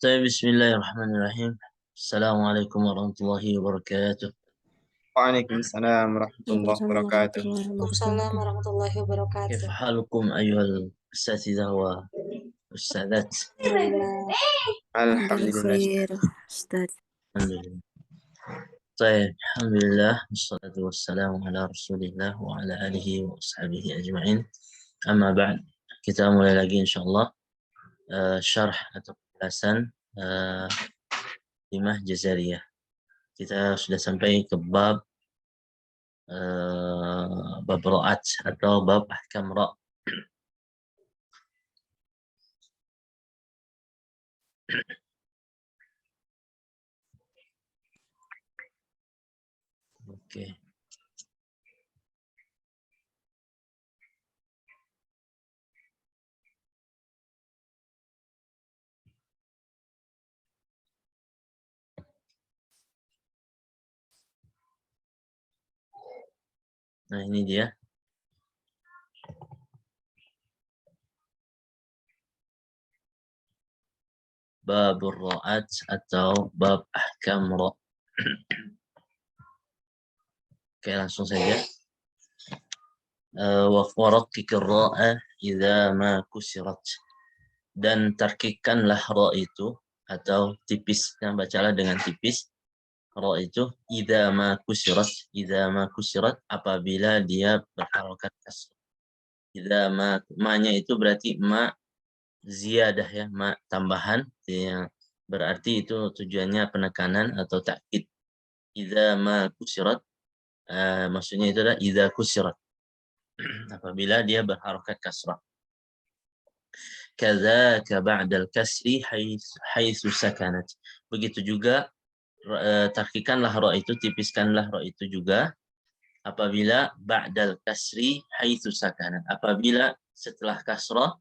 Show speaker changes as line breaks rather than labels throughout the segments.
Bismillahirrahmanirrahim. Assalamualaikum warahmatullahi wabarakatuh.
Waalaikumsalam warahmatullahi wabarakatuh.
Waalaikumsalam warahmatullahi wabarakatuh.
كيف حالكم أيها الأساتذة والأستاذات؟
Alhamdulillah.
Khair, Ustaz.
الحمد لله. طيب الحمد لله والصلاة والسلام على رسول الله وعلى آله وأصحابه أجمعين. أما بعد, kita mulai lagi insyaallah syarh atau penjelasan Limah Jazariyah. Kita sudah sampai ke bab ra'at atau bab ahkam ra'. Oke. Nah, ini dia. Babur ra'at atau bab ahkam ra'. Oke, langsung saja. Wa raqiq ar-ra'a idza ma kusirat. Dan tarkikanlah ra itu atau tipis, bacalah dengan tipis. Ra itu idza ma kusirat apabila dia berharokat kasrah. Idza ma-nya itu berarti ma ziyadah ya, ma tambahan yang berarti itu tujuannya penekanan atau takkid. Idza ma kusirat maksudnya itu adalah idza kusirat apabila dia berharokat kasrah. Kadzaka ba'dal kasri haitsu sakanat. Begitu juga tarkikanlah ra itu, tipiskanlah ra itu juga apabila ba'dal kasri haitsu sakanat, apabila setelah kasrah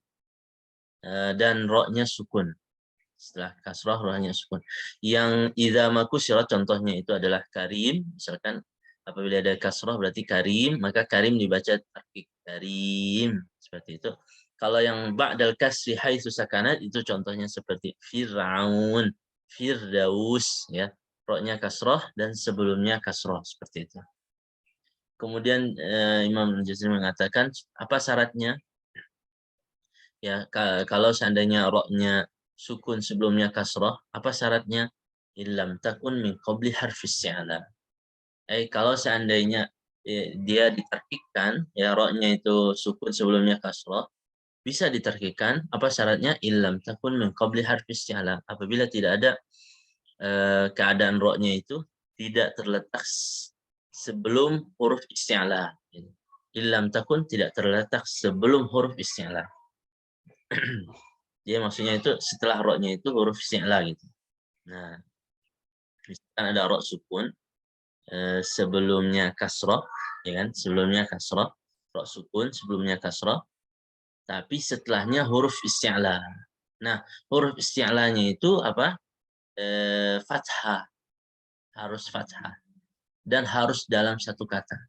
dan ra-nya sukun. Setelah kasrah ra-nya sukun. Yang idza ma kusirat contohnya itu adalah karim, misalkan apabila ada kasrah berarti karim, maka karim dibaca tarkik karim, seperti itu. Kalau yang ba'dal kasri haitsu sakanat itu contohnya seperti Fir'aun, Firdaus ya. Ra-nya kasrah dan sebelumnya kasrah, seperti itu. Kemudian Imam Jazari mengatakan apa syaratnya? Ya, kalau seandainya ra-nya sukun sebelumnya kasrah, apa syaratnya? Illam takun min qabli harfis isti'la. Kalau seandainya dia ditarkikkan, ya ra-nya itu sukun sebelumnya kasrah, bisa ditarkikkan. Apa syaratnya? Illam takun min qabli harfis isti'la. Apabila tidak ada keadaan ra-nya itu tidak terletak sebelum huruf isti'la. Illam takun tidak terletak sebelum huruf isti'la. Dia maksudnya itu setelah ra-nya itu huruf isti'la gitu. Nah, misalkan ada ra sukun sebelumnya kasrah, ya kan? Sebelumnya kasrah, ra sukun sebelumnya kasrah, tapi setelahnya huruf isti'la. Nah, huruf isti'lanya itu apa? Fathah. Harus fathah. Dan harus dalam satu kata.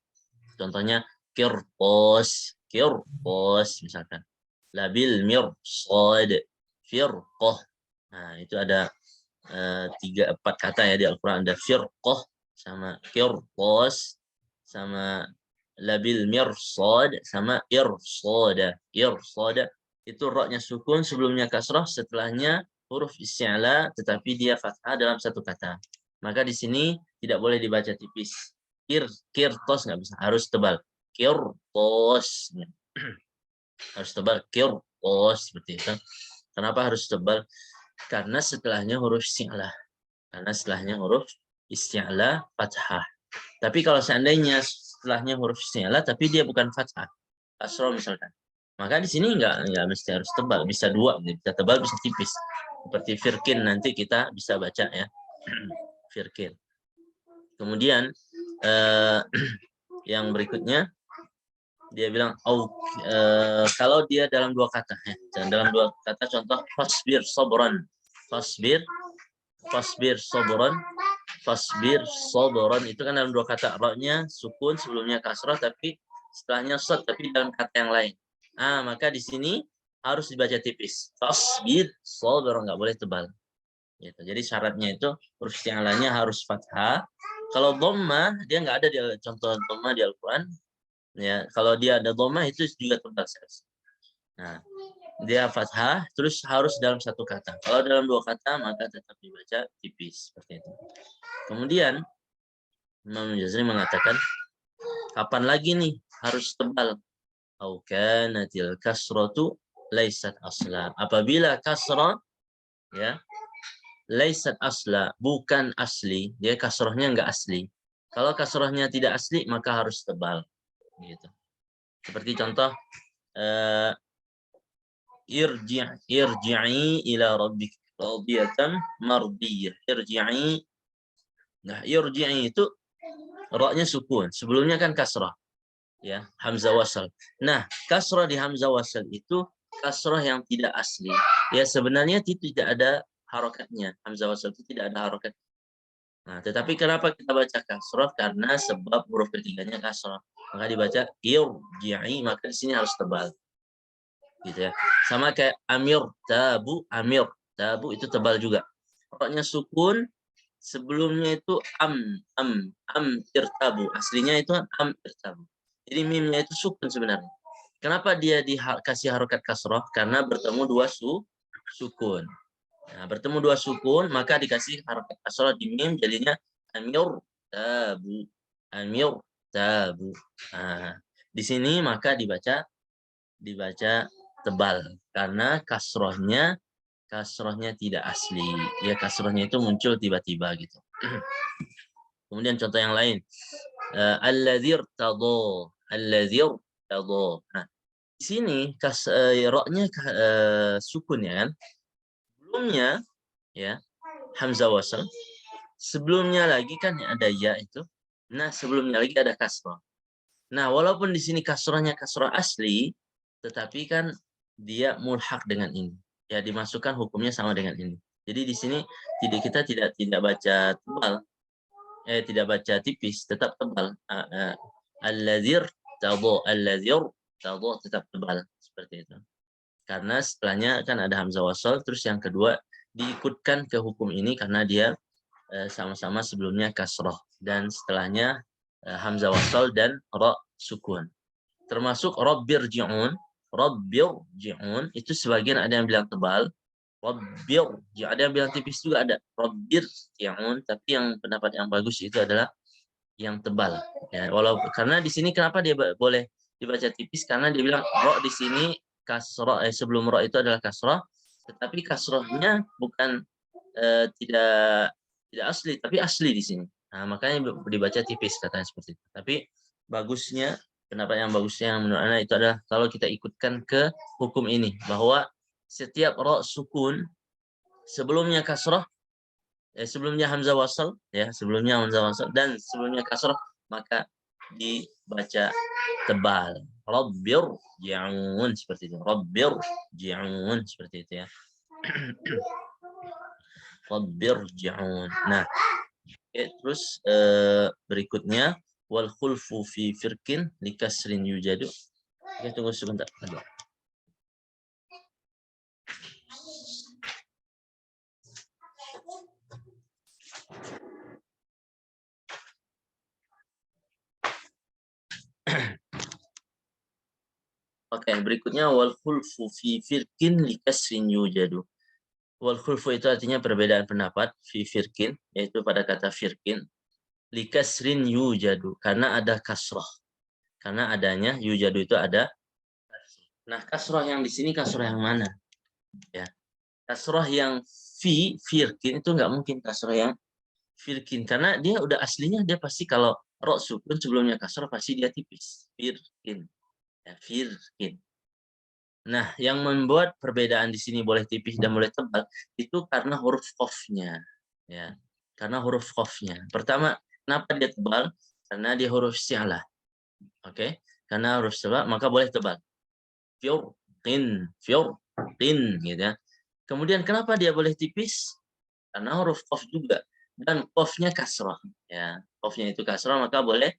Contohnya kirqos misalkan. Labil mirsad, firqah. Nah, itu ada 3-4 kata ya di Al-Qur'an, ada firqah sama kirqos sama labil mirsad sama irsada. Irsada itu ra-nya sukun sebelumnya kasrah, setelahnya huruf isti'la tetapi dia fathah dalam satu kata. Maka di sini tidak boleh dibaca tipis. Kirtos nggak bisa, harus tebal. Kirtos. Harus tebal, kirtos, seperti itu. Kenapa harus tebal? Karena setelahnya huruf isti'la. Fathah. Tapi kalau seandainya setelahnya huruf isti'la tapi dia bukan fathah, kasroh misalkan, maka di sini nggak mesti harus tebal, bisa dua, bisa tebal bisa tipis. Seperti firkin nanti kita bisa baca ya. Firkin. Kemudian yang berikutnya dia bilang kalau dia dalam dua kata ya. Dalam dua kata contoh fasbir sabran. Fasbir sabran itu kan dalam dua kata, ra-nya sukun sebelumnya kasrah tapi setelahnya shad tapi dalam kata yang lain. Maka di sini harus dibaca tipis. Fasbir, sabar, nggak boleh tebal. Gitu. Jadi syaratnya itu huruf isti'alanya harus fathah. Kalau dhamma dia nggak ada di contoh dhamma di Al-Quran. Ya, kalau dia ada dhamma itu juga tebal. Nah, dia fathah terus harus dalam satu kata. Kalau dalam dua kata maka tetap dibaca tipis seperti itu. Kemudian Imam Jazari mengatakan kapan lagi nih harus tebal? Au kanatil kasratu laisat asla. Apabila kasrah ya laisat asla, bukan asli, dia kasrahnya enggak asli. Kalau kasrahnya tidak asli maka harus tebal gitu. Seperti contoh irji'i ila rabbik radiyatan mardiyah. Irji'i. Nah, irji'i itu ra-nya sukun. Sebelumnya kan kasrah. Ya, hamzah wasal. Nah, kasrah di hamzah wasal itu kasrah yang tidak asli. Ya, sebenarnya itu tidak ada harokatnya. Hamzah wasal itu tidak ada harokat. Nah, tetapi kenapa kita baca kasrah? Karena sebab huruf ketiganya kasrah. Maka dibaca irji'i, maka di sini harus tebal. Gitu ya. Sama kayak amir tabu itu tebal juga. Roknya sukun, sebelumnya itu am irtabu. Aslinya itu am irtabu. Jadi mimnya itu sukun sebenarnya. Kenapa dia dikasih harokat kasroh? Karena bertemu dua sukun. Nah, bertemu dua sukun, maka dikasih harokat kasroh di mim, jadinya amir tabu. Amir tabu. Nah, di sini maka dibaca tebal karena kasrohnya tidak asli. Ya, kasrohnya itu muncul tiba-tiba gitu. Kemudian contoh yang lain. Alladzir tadho. Nah, di sini roknya sukun ya kan. Sebelumnya ya hamzah wasal. Sebelumnya lagi kan ada ya itu. Nah, sebelumnya lagi ada kasroh. Nah, walaupun di sini kasrohnya kasroh asli, tetapi kan dia mulhak dengan ini. Ya, dimasukkan hukumnya sama dengan ini. Jadi di sini kita tidak baca tebal. Tidak baca tipis, tetap tebal. Alladzir tadho tetap tebal seperti itu. Karena setelahnya kan ada hamzah wasal, terus yang kedua diikutkan ke hukum ini karena dia sama-sama sebelumnya kasroh dan setelahnya hamzah wasal dan ra sukun. Termasuk rabbirji'un itu sebagian ada yang bilang tebal, ada yang bilang tipis juga ada. Rabbirji'un, tapi yang pendapat yang bagus itu adalah yang tebal. Ya, karena di sini kenapa dia boleh dibaca tipis? Karena dia bilang ra di sini kasrah sebelum ra itu adalah kasrah, tetapi kasrahnya bukan tidak asli, tapi asli di sini. Nah, makanya dibaca tipis katanya seperti itu. Tapi bagusnya pendapat yang bagusnya menurut Anda itu adalah kalau kita ikutkan ke hukum ini bahwa setiap ra sukun sebelumnya kasrah sebelumnya hamzah wasal ya, sebelumnya hamzah wasal dan sebelumnya kasrah maka dibaca tebal. Rabbirji'un seperti itu. Rabbirji'un seperti itu ya. Rabbirji'un. Nah, terus berikutnya wal khulfu fi firkin likasrin yujadu. Oke, tunggu sebentar. Oke, berikutnya wal khulfu fi firkin likasrin yujadu. Wal khulfu itu artinya perbedaan pendapat fi firkin, yaitu pada kata firkin. Likasrin yujadu, karena ada kasroh. Karena adanya yujadu itu ada. Nah, kasroh yang di sini kasroh yang mana? Ya, kasroh yang fi firkin itu nggak mungkin kasroh yang firkin karena dia udah aslinya dia pasti kalau ro sukun sebelumnya kasroh pasti dia tipis. Firkin. Ya, firkin. Nah, yang membuat perbedaan di sini boleh tipis dan boleh tebal itu karena huruf qafnya. Ya, karena huruf qafnya. Pertama, kenapa dia tebal? Karena dia huruf isti'alah. Oke, karena huruf isti'alah maka boleh tebal. Fiurqin, gitu ya. Kemudian kenapa dia boleh tipis? Karena huruf qaf juga dan qafnya kasrah. Ya, qafnya itu kasrah maka boleh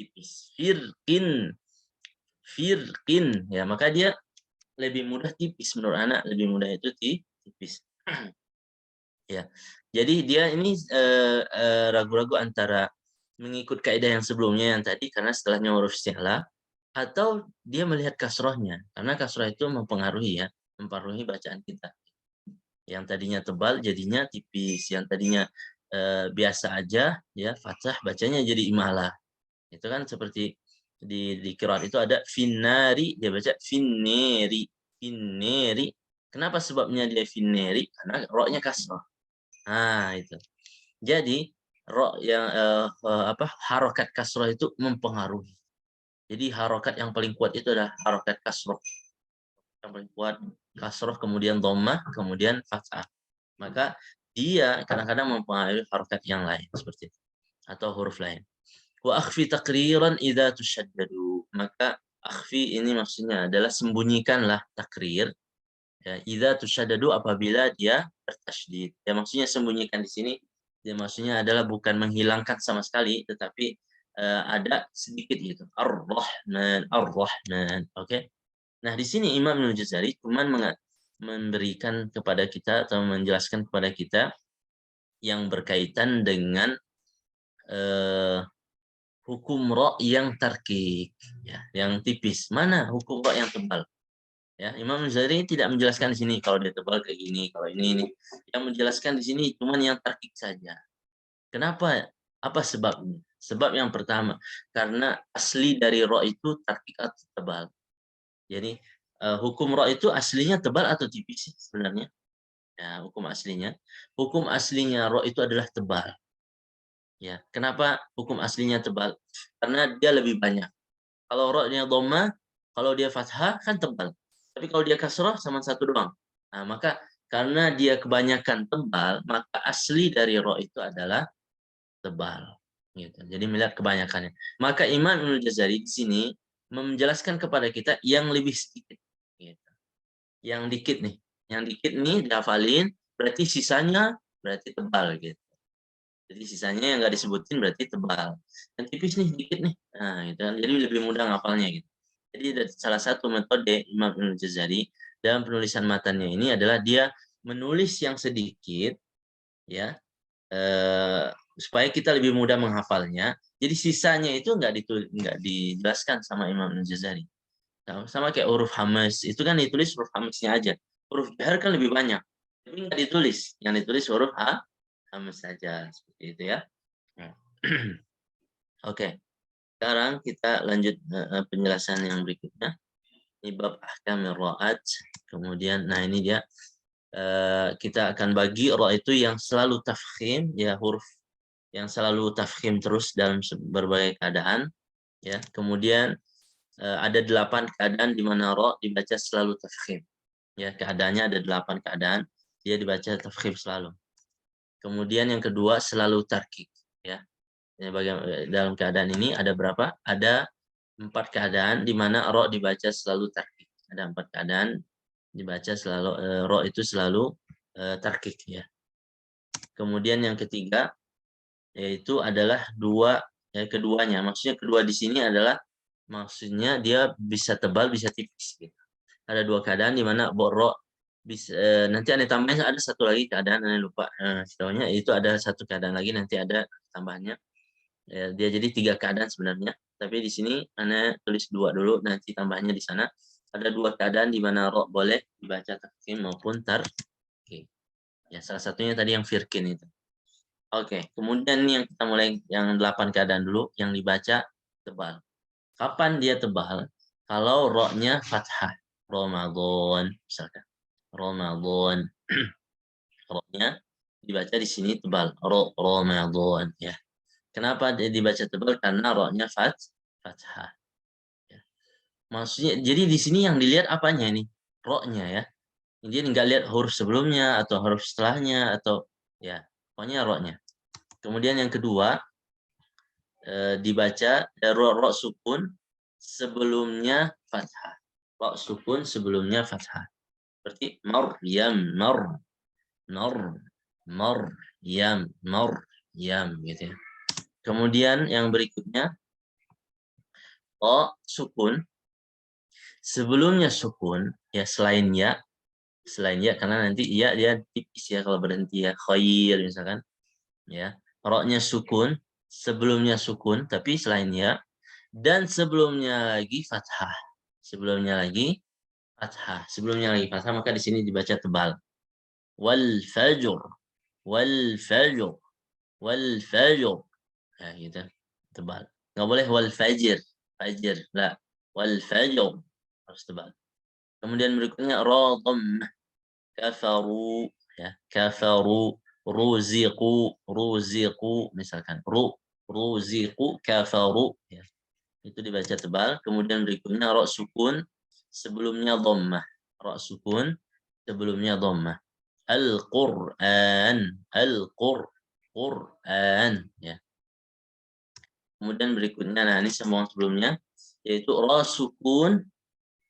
tipis. Firqin, ya maka dia lebih mudah tipis menurut anak, lebih mudah itu tipis. Ya. Jadi dia ini ragu-ragu antara mengikut kaidah yang sebelumnya yang tadi karena setelahnya huruf isti'la, atau dia melihat kasrohnya karena kasroh itu mempengaruhi bacaan kita. Yang tadinya tebal jadinya tipis, yang tadinya biasa aja ya fathah bacanya jadi imalah. Itu kan seperti di qiraat itu ada finnari, dia baca finneri, finneri. Kenapa sebabnya dia finneri? Karena ro-nya kasroh. Nah, itu. Jadi ro yang harokat kasroh itu mempengaruhi. Jadi harokat yang paling kuat itu adalah harokat kasroh. Yang paling kuat kasroh, kemudian dhammah, kemudian fathah. Maka dia kadang-kadang mempengaruhi harokat yang lain seperti itu atau huruf lain. Wa akhfi taqriran idza tushaddadu. Maka akhfi ini maksudnya adalah sembunyikanlah takrir ya idza tushaddadu apabila dia bertasydid. Ya maksudnya sembunyikan di sini ya maksudnya adalah bukan menghilangkan sama sekali tetapi ada sedikit gitu. Ar-Rahman, Ar-Rahman. Oke. Nah, di sini Imam Al-Jazari cuma memberikan kepada kita atau menjelaskan kepada kita yang berkaitan dengan hukum ro yang tarkik, ya, yang tipis. Mana hukum ro yang tebal? Ya, Imam Al-Jazari tidak menjelaskan di sini kalau dia tebal kayak gini, kalau ini. Yang menjelaskan di sini cuma yang tarkik saja. Kenapa? Apa sebabnya? Sebab yang pertama, karena asli dari ro itu tarkik atau tebal. Jadi hukum ro itu aslinya tebal atau tipis sih sebenarnya? Ya, hukum aslinya. Hukum aslinya ro itu adalah tebal. Ya, kenapa hukum aslinya tebal? Karena dia lebih banyak. Kalau ro-nya dhamma, kalau dia fathah kan tebal. Tapi kalau dia kasrah sama satu doang. Nah, maka karena dia kebanyakan tebal, maka asli dari ro itu adalah tebal. Gitu. Jadi melihat kebanyakannya. Maka Imam Al-Jazari di sini menjelaskan kepada kita yang lebih sedikit. Gitu. Yang dikit nih. Yang dikit nih dihafalin, berarti sisanya berarti tebal gitu. Jadi sisanya yang nggak disebutin berarti tebal. Yang tipis nih dikit nih. Nah, gitu kan. Jadi lebih mudah ngapalnya gitu. Jadi salah satu metode Imam Al-Jazari dalam penulisan matanya ini adalah dia menulis yang sedikit ya supaya kita lebih mudah menghafalnya. Jadi sisanya itu nggak dijelaskan sama Imam Al-Jazari. Sama kayak huruf hamas itu kan ditulis huruf hamasnya aja. Huruf jahar kan lebih banyak. Tapi nggak ditulis. Yang ditulis huruf hamas saja seperti itu ya. Oke. Sekarang kita lanjut penjelasan yang berikutnya. Ini bab ahkamir ra'at. Kemudian, nah ini dia. Kita akan bagi ra itu yang selalu tafkhim, ya huruf yang selalu tafkhim terus dalam berbagai keadaan. Ya, kemudian ada 8 keadaan di mana ra dibaca selalu tafkhim. Ya, keadaannya ada 8 keadaan dia dibaca tafkhim selalu. Kemudian yang kedua selalu tarkik. Ya, dalam keadaan ini ada berapa? Ada 4 keadaan di mana ro dibaca selalu tarkik. Ada 4 keadaan dibaca selalu ro itu selalu tarkik ya. Kemudian yang ketiga yaitu adalah keduanya. Maksudnya kedua di sini adalah maksudnya dia bisa tebal bisa tipis gitu. Ada 2 keadaan di mana ro bisa nanti ada tambahnya ada satu lagi keadaan saya lupa setaunya itu ada satu keadaan lagi nanti ada tambahannya. Dia jadi 3 keadaan sebenarnya, tapi di sini Anda tulis 2 dulu, nanti tambahnya di sana. Ada 2 keadaan di mana ro boleh dibaca tafkhim maupun tarkik. Ya, salah satunya tadi yang firkin itu. Oke, kemudian yang kita mulai yang 8 keadaan dulu, yang dibaca tebal. Kapan dia tebal? Kalau ro-nya fathah. Ramadan, misalkan. Ramadan. Ro-nya dibaca di sini tebal. Ramadan, ya. Kenapa dia dibaca tebal? Karena ro-nya fathah. Ya. Maksudnya, jadi di sini yang dilihat apanya ini? Ro-nya ya. Dia nggak lihat huruf sebelumnya atau huruf setelahnya atau ya, pokoknya ro-nya. Kemudian yang kedua dibaca ro sukun sebelumnya fathah. Ro sukun sebelumnya fathah. Seperti Maryam, Maryam gitu ya. Kemudian yang berikutnya ro sukun sebelumnya sukun, ya selain ya karena nanti ya dia tipis ya kalau berhenti ya, khair misalkan, ya. Roknya sukun, sebelumnya sukun, tapi selain ya, dan sebelumnya lagi fathah. Sebelumnya lagi fathah. Sebelumnya lagi fathah, maka di sini dibaca tebal. Wal fajr, wal fajr, wal fajr. Nah, gitu. Tebal. Nggak boleh wal fajr. Fajr, lah. Wal fajr. Harus tebal. Kemudian berikutnya ra dhammah. Kafaru, ya. Kafaru, ruziqu, ruziqu misalkan. Ruziqu, kafaru, ya. Itu dibaca tebal. Kemudian berikutnya ra sukun sebelumnya dhammah. Ra sukun sebelumnya dhammah. Al-Qur'an, Qur'an, ya. Kemudian berikutnya, nah ini semua sebelumnya, yaitu ra sukun,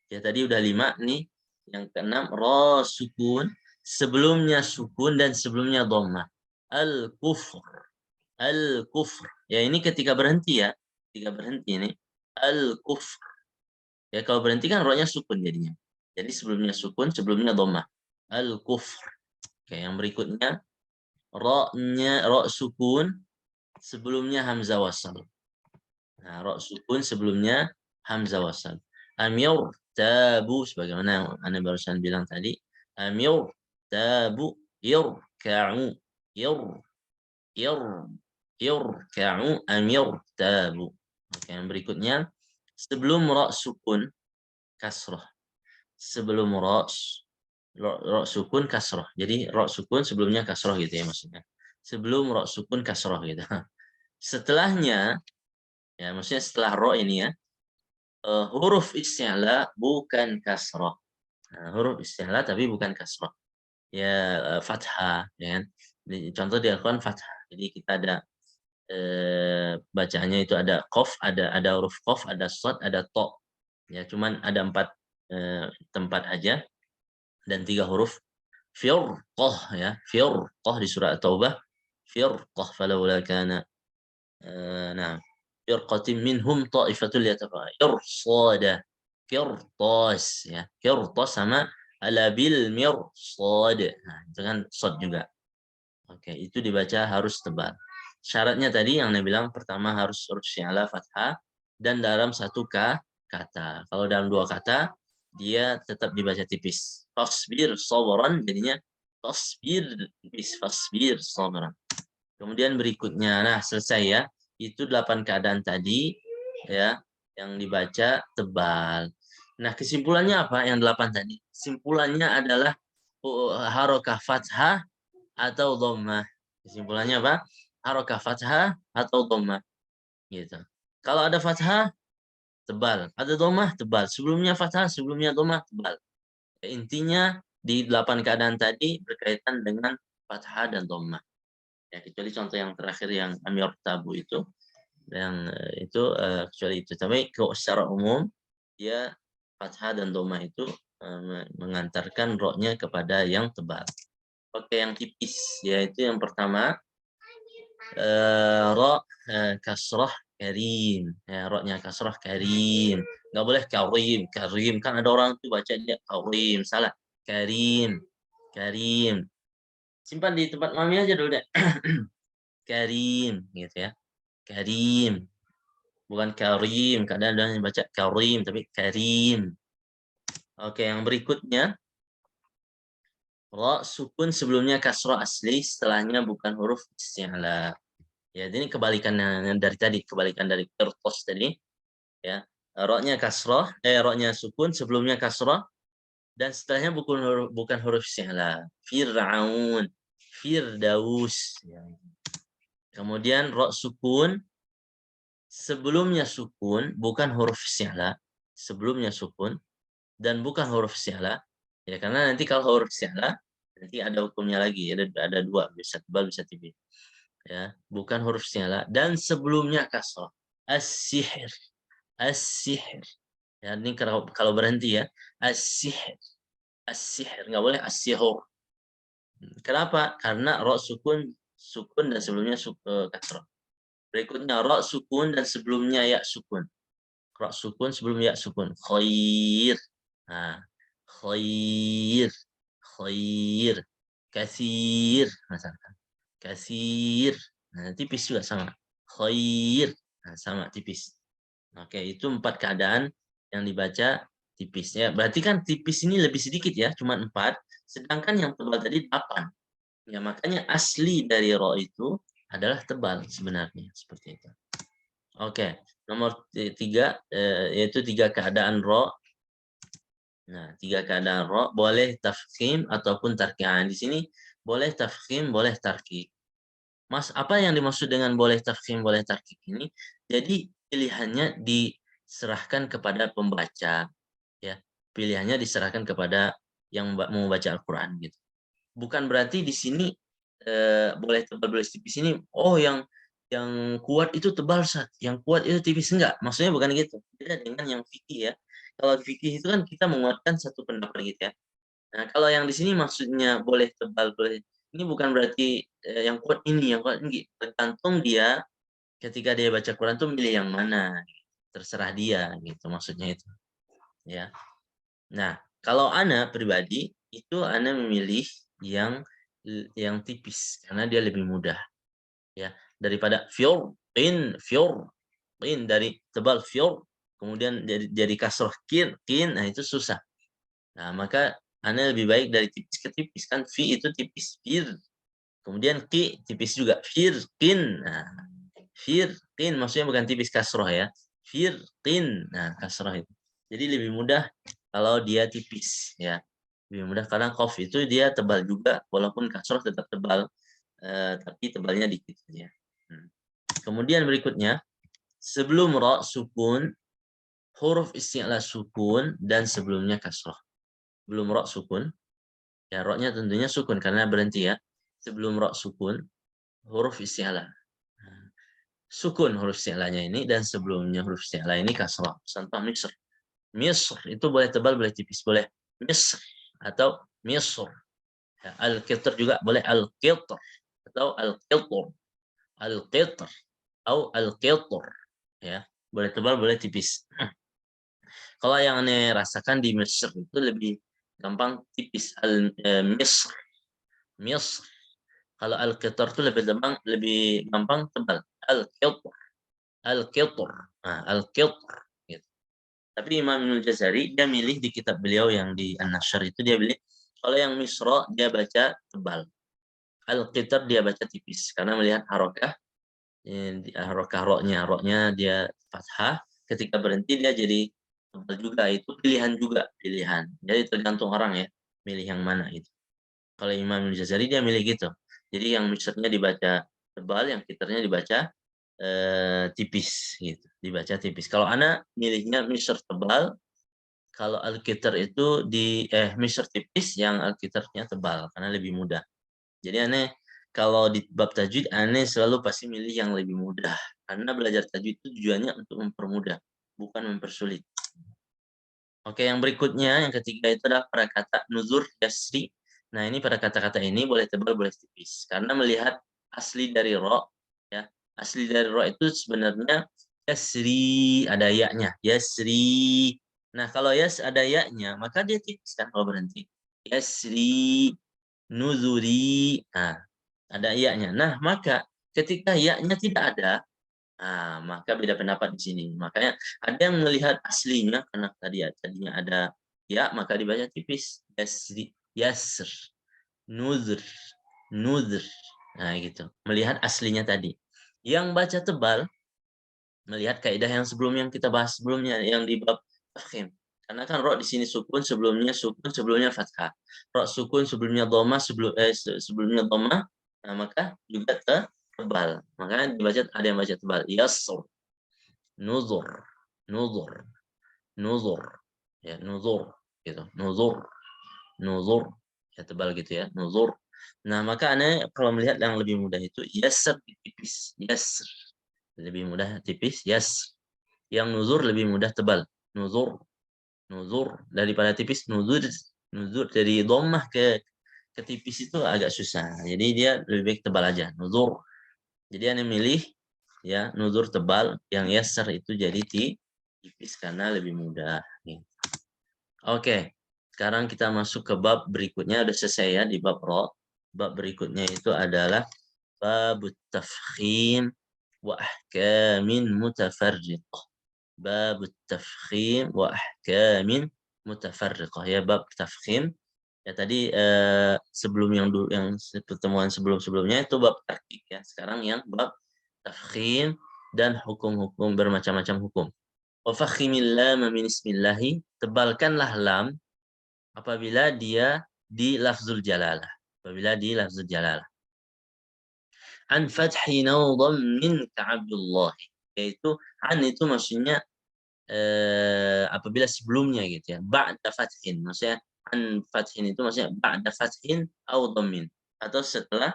ya tadi udah 5 nih. Yang keenam ra sukun, sebelumnya sukun dan sebelumnya dhammah. Al-kufr, al-kufr. Ya ini ketika berhenti ya, ketika berhenti ini al-kufr. Ya kalau berhenti kan ra-nya sukun jadinya. Jadi sebelumnya sukun, sebelumnya dhammah. Al-kufr. Oke, yang berikutnya ra sukun sebelumnya hamzah wasal. Nah, ra sukun sebelumnya hamzah wasal. Amir tabu sebagaimana yang Anda barusan bilang tadi. Amir tabu irka'u ir ir irka'u amir tabu. Oke, yang berikutnya sebelum ra sukun kasrah. Sebelum ra sukun kasrah. Jadi ra sukun sebelumnya kasrah gitu ya maksudnya. Sebelum ra sukun kasrah gitu. Setelahnya, ya maksudnya setelah ra ini ya, huruf isti'la bukan kasrah. Nah, huruf isti'la tapi bukan kasrah. Ya fathah, ya kan. Contoh dilakukan fathah. Jadi kita ada bacaannya itu ada qaf, ada huruf qaf, ada shad, ada ta. Ya, cuman ada 4 tempat aja dan 3 huruf. Firqah ya, firqah di surah At-Taubah. Firqah falawla kana nah firqatin minhum ta'ifatul yatafa irsada qirtas ya qirtas sama alabil mirsad. Nah itu kan shad juga. Oke, itu dibaca harus tebal. Syaratnya tadi yang Anda bilang pertama harus huruf syi'la fathah dan dalam satu kata. Kalau dalam 2 kata dia tetap dibaca tipis. Fasbir sabran jadinya tasbir tipis, fasbir sabran. Kemudian berikutnya, nah selesai ya. Itu 8 keadaan tadi ya yang dibaca tebal. Nah, kesimpulannya apa yang 8 tadi? Kesimpulannya adalah harokah fathah atau dhammah. Kesimpulannya apa? Harokah fathah atau dhammah. Gitu. Kalau ada fathah tebal, ada dhammah tebal. Sebelumnya fathah, sebelumnya dhammah tebal. Intinya di 8 keadaan tadi berkaitan dengan fathah dan dhammah. Ya, kecuali contoh yang terakhir yang amir tabu itu, yang itu kecuali itu. Tapi secara umum dia fathah dan dhammah itu mengantarkan roknya kepada yang tebal. Oke, yang tipis yaitu yang pertama ro kasrah karim. Ya, roknya kasrah karim. Nggak boleh karim, karim kan ada orang tuh baca dia karim, salah. Karim, karim. Simpan di tempat mami aja dulu deh. Karim gitu ya. Karim. Bukan karim, kadang ada yang baca karim tapi karim. Oke, yang berikutnya ra sukun sebelumnya kasrah asli, setelahnya bukan huruf isti'la. Ya, ini kebalikannya dari tadi, kebalikan dari qirtas tadi. Ya. Ra-nya kasrah, ra-nya sukun sebelumnya kasrah dan setelahnya bukan huruf isti'la. Fir'aun, Firdaus. Ya. Kemudian ra sukun sebelumnya sukun bukan huruf isti'la, sebelumnya sukun dan bukan huruf isti'la. Ya karena nanti kalau huruf isti'la nanti ada hukumnya lagi, ada 2, bisa tebal bisa tipis. Ya, bukan huruf isti'la dan sebelumnya kasrah. As-sihr. As-sihr. Ya, ini kalau berhenti ya. As-sihr. As-sihr, enggak boleh as-sihur. Kenapa? Karena ra sukun dan sebelumnya kasrah. Berikutnya ra sukun dan sebelumnya ya sukun. Ra sukun sebelum ya sukun. Khair. Nah, khair. Khair. Kasir. Misalkan. Kasir. Nah, tipis juga sama. Khair. Nah, sama tipis. Oke, itu 4 keadaan yang dibaca tipis ya. Berarti kan tipis ini lebih sedikit ya, cuma 4. Sedangkan yang tebal tadi 8. Ya, makanya asli dari ro itu adalah tebal sebenarnya seperti itu. Oke, nomor 3 yaitu 3 keadaan ro. Nah, 3 keadaan ro boleh tafkhim ataupun tarkik. Nah, di sini boleh tafkhim, boleh tarkik. Mas, apa yang dimaksud dengan boleh tafkhim, boleh tarkik ini? Jadi pilihannya diserahkan kepada pembaca, ya. Pilihannya diserahkan kepada yang mau baca Al-Qur'an gitu. Bukan berarti di sini boleh tebal, boleh tipis ini, oh yang kuat itu tebal, yang kuat itu tipis, enggak. Maksudnya bukan gitu. Beda dengan yang fikih ya. Kalau fikih itu kan kita menguatkan satu pendapat gitu ya. Nah, kalau yang di sini maksudnya boleh tebal, boleh ini bukan berarti yang kuat ini, yang kuat ini. Tergantung dia ketika dia baca Quran tuh milih yang mana. Terserah dia gitu maksudnya itu. Ya. Nah, kalau ana pribadi itu ana memilih yang tipis karena dia lebih mudah ya daripada in dari tebal kemudian jadi kasroh kin, nah itu susah. Nah, maka ana lebih baik dari tipis ke tipis kan fi itu tipis kemudian ki tipis juga kin. Nah, kin maksudnya bukan tipis kasroh ya. Kin, nah kasroh itu. Jadi lebih mudah kalau dia tipis ya. Lebih mudah karena qaf itu dia tebal juga walaupun kasroh tetap tebal tapi tebalnya dikit ya. Kemudian berikutnya sebelum ra sukun huruf isti'la sukun dan sebelumnya kasroh. Belum ra sukun ya ra-nya tentunya sukun karena berhenti ya. Sebelum ra sukun huruf isti'la. Sukun huruf isti'lanya ini dan sebelumnya huruf isti'la ini kasroh. Contoh Misr. Misr itu boleh tebal boleh tipis, boleh Misr atau Misr. Ya, al-qitr juga boleh al-qitr atau al-qitr. Al-qitr atau al-qitr. Ya, boleh tebal boleh tipis. Kalau yang aneh rasakan di Misr itu lebih gampang tipis Misr. Misr. Kalau al-qitr itu lebih gampang tebal. Al-qitr. Al-qitr. Nah, al-qitr. Gitu. Tapi Imam Ibnul Jazari dia milih di kitab beliau yang di An-Nashr itu dia pilih kalau yang Misra dia baca tebal. Al-qitr dia baca tipis karena melihat harokah harokah roknya dia fathah, ketika berhenti dia jadi tebal juga, itu pilihan. Jadi tergantung orang ya, milih yang mana itu. Kalau Imam Jazari dia milih gitu. Jadi yang misrnya dibaca tebal, yang kitarnya dibaca tipis gitu, dibaca tipis. Kalau anak milihnya misr tebal, kalau al-kitar itu misr tipis, yang al-kitarnya tebal karena lebih mudah. Jadi aneh kalau di bab tajwid aneh selalu pasti milih yang lebih mudah karena belajar tajwid itu tujuannya untuk mempermudah, bukan mempersulit. Oke, yang berikutnya yang ketiga itu adalah pada kata nuzur yasri. Nah, ini pada kata-kata ini boleh tebal boleh tipis karena melihat asli dari ro ya. Asli dari ro itu sebenarnya yasri, ada ya-nya, yasri. Nah, kalau yas ada ya-nya, maka dia tipis kan kalau berhenti. Yasri, nuzuri. Nah, ada ya-nya. Nah, maka ketika ya-nya tidak ada, nah, maka beda pendapat di sini. Makanya ada yang melihat aslinya karena tadinya ada ya, maka dibaca tipis. Yasri, yasr, nuzr, nuzr. Nah, gitu. Melihat aslinya tadi. Yang baca tebal melihat kaidah yang sebelumnya yang kita bahas sebelumnya yang di bab tafkhim. Karena kan ro di sini sukun, sebelumnya fathah. Ro sukun sebelumnya dhamma, sebelumnya dhamma, nah maka juga tebal. Makanya dibaca ada yang baca tebal. Yasr, nuzur, nuzur, nuzur. Ya, nuzur gitu. Nuzur, nuzur. Ya tebal gitu ya, nuzur. Nah, maka aneh kalau melihat yang lebih mudah itu yasr tipis, yasr. Lebih mudah tipis, yas. Yang nuzur lebih mudah tebal. Nuzur, nuzur daripada tipis, nuzur dari dhammah ke tipis itu agak susah. Jadi dia lebih baik tebal aja, nuzur. Jadi anda milih ya nuzur tebal, yang yasser itu jadi tipis karena lebih mudah. Oke, sekarang kita masuk ke bab berikutnya. Udah selesai ya di bab ro. Bab berikutnya itu adalah bab tafkhim wa ahkamin mutafarriqah. Bab tafkhim wa ahkamin mutafarriqah. Ya, bab tafkhim. Ya tadi sebelum yang pertemuan sebelumnya itu bab takik ya. Sekarang yang bab tafkhim dan hukum-hukum bermacam-macam hukum. Wa fakhimil lam min ismillahi, tebalkanlah lam apabila dia di lafzul jalalah. Apabila di lafzul jalalah. An fathi nawdam min ka'abdullah. Yaitu an itu maksudnya apabila sebelumnya gitu ya. Ba'da fathin. Maksudnya an fathin itu maksudnya ba'da fathin atau dhammin. Atau setelah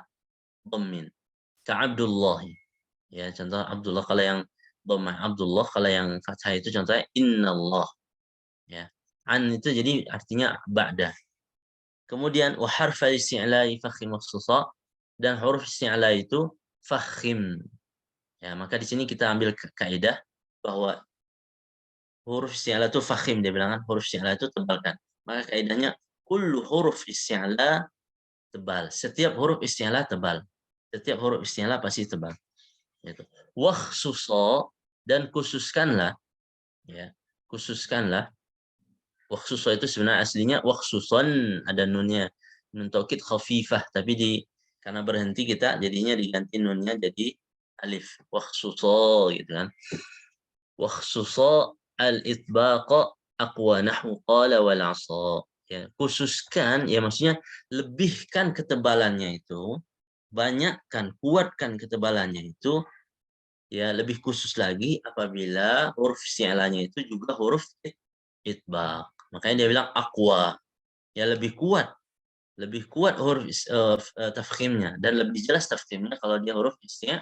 dhammin. Ka'abdullah. Ya, contoh Abdullah kalau yang dhammah Abdullah, kalau yang fathah itu contohnya innallah. Ya. An itu jadi artinya ba'da. Kemudian wa harfa isti'la'i fakhim makhsusa, dan huruf isti'la itu fakhim. Ya, maka di sini kita ambil kaidah bahwa huruf isti'la itu fakhim, dia bilang kan huruf isti'la itu tebalkan. Maka kaidahnya kullu huruf isti'la tebal. Setiap huruf isti'la tebal. Setiap huruf isti'la pasti tebal. Gitu. Wakhsusa, dan khususkanlah, ya, khususkanlah. Wakhsusa itu sebenarnya aslinya wakhsusan, ada nunnya, nun taukid khafifah, tapi karena berhenti kita jadinya diganti nunnya jadi alif. Wakhsusa gitu kan. Wakhsusa al-itbaqa aqwa nahwu qala wal 'asa. Ya, khususkan ya maksudnya lebihkan ketebalannya itu, banyakkan, kuatkan ketebalannya itu, ya lebih khusus lagi apabila huruf isti'lanya itu juga huruf itbaq. Makanya dia bilang aqwa, ya lebih kuat huruf tafkhimnya, dan lebih jelas tafkhimnya kalau dia huruf isti'la.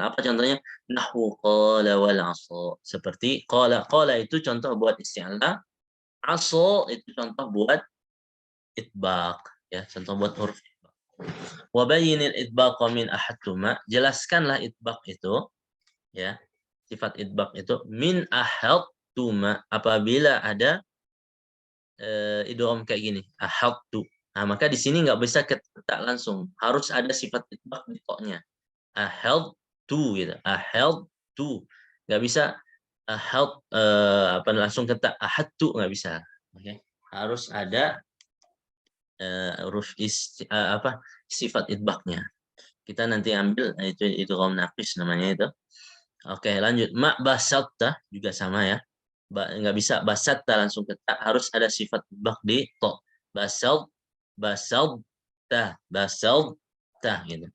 Apa contohnya? Nahwu qala wal 'asa. Seperti qala itu contoh buat isti'la, 'asa itu contoh buat itbaq, ya, contoh buat huruf itbaq. Wa bayyinil itbaqa min ahaduma, jelaskanlah itbaq itu, ya. Sifat itbaq itu min ahaduma, apabila ada idgham kayak gini, ahadtu. Nah, maka di sini nggak bisa ketak langsung, harus ada sifat itbaq di toknya. Ahadtu gitu, ahadtu. Nggak bisa langsung ketak ahadtu, nggak bisa. Oke. Harus ada huruf sifat itbaqnya. Kita nanti ambil itu idgham naqis namanya itu. Oke, lanjut. Ma basatta juga sama ya. Nggak bisa basatta langsung ketak, harus ada sifat itbaq di to. Basalta gitu.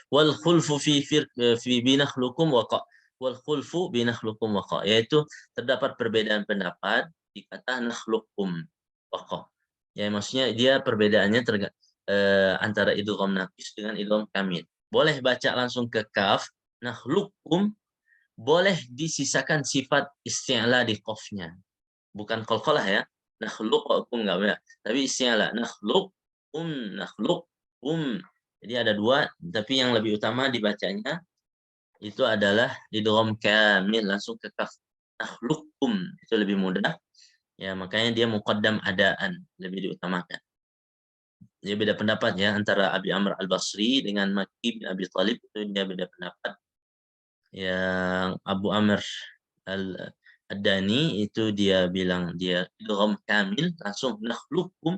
Wal khulfu fi binakhlukum waqa. Wal khulfu binakhlukum waqa, yaitu terdapat perbedaan pendapat di kata nakhlukum waqa. Ya, maksudnya dia perbedaannya antara idgham naqis dengan idgham kamil. Boleh baca langsung ke kaf, nakhlukum, boleh disisakan sifat isti'la di qafnya. Bukan qalqalah ya. Nakhluqukum enggak boleh. Tapi isti'la, nakhluqum. Jadi ada dua, tapi yang lebih utama dibacanya itu adalah idgham kamil langsung ke kaf. Nakhluqum itu lebih mudah. Ya, makanya dia muqaddam adaan, lebih diutamakan. Dia beda pendapat ya antara Abi Amr Al-Basri dengan Makki bin Abi Thalib, itu dia beda pendapat. Yang Abu Amr Ad-Dani itu dia bilang dia idgham kamil langsung nakhluqum.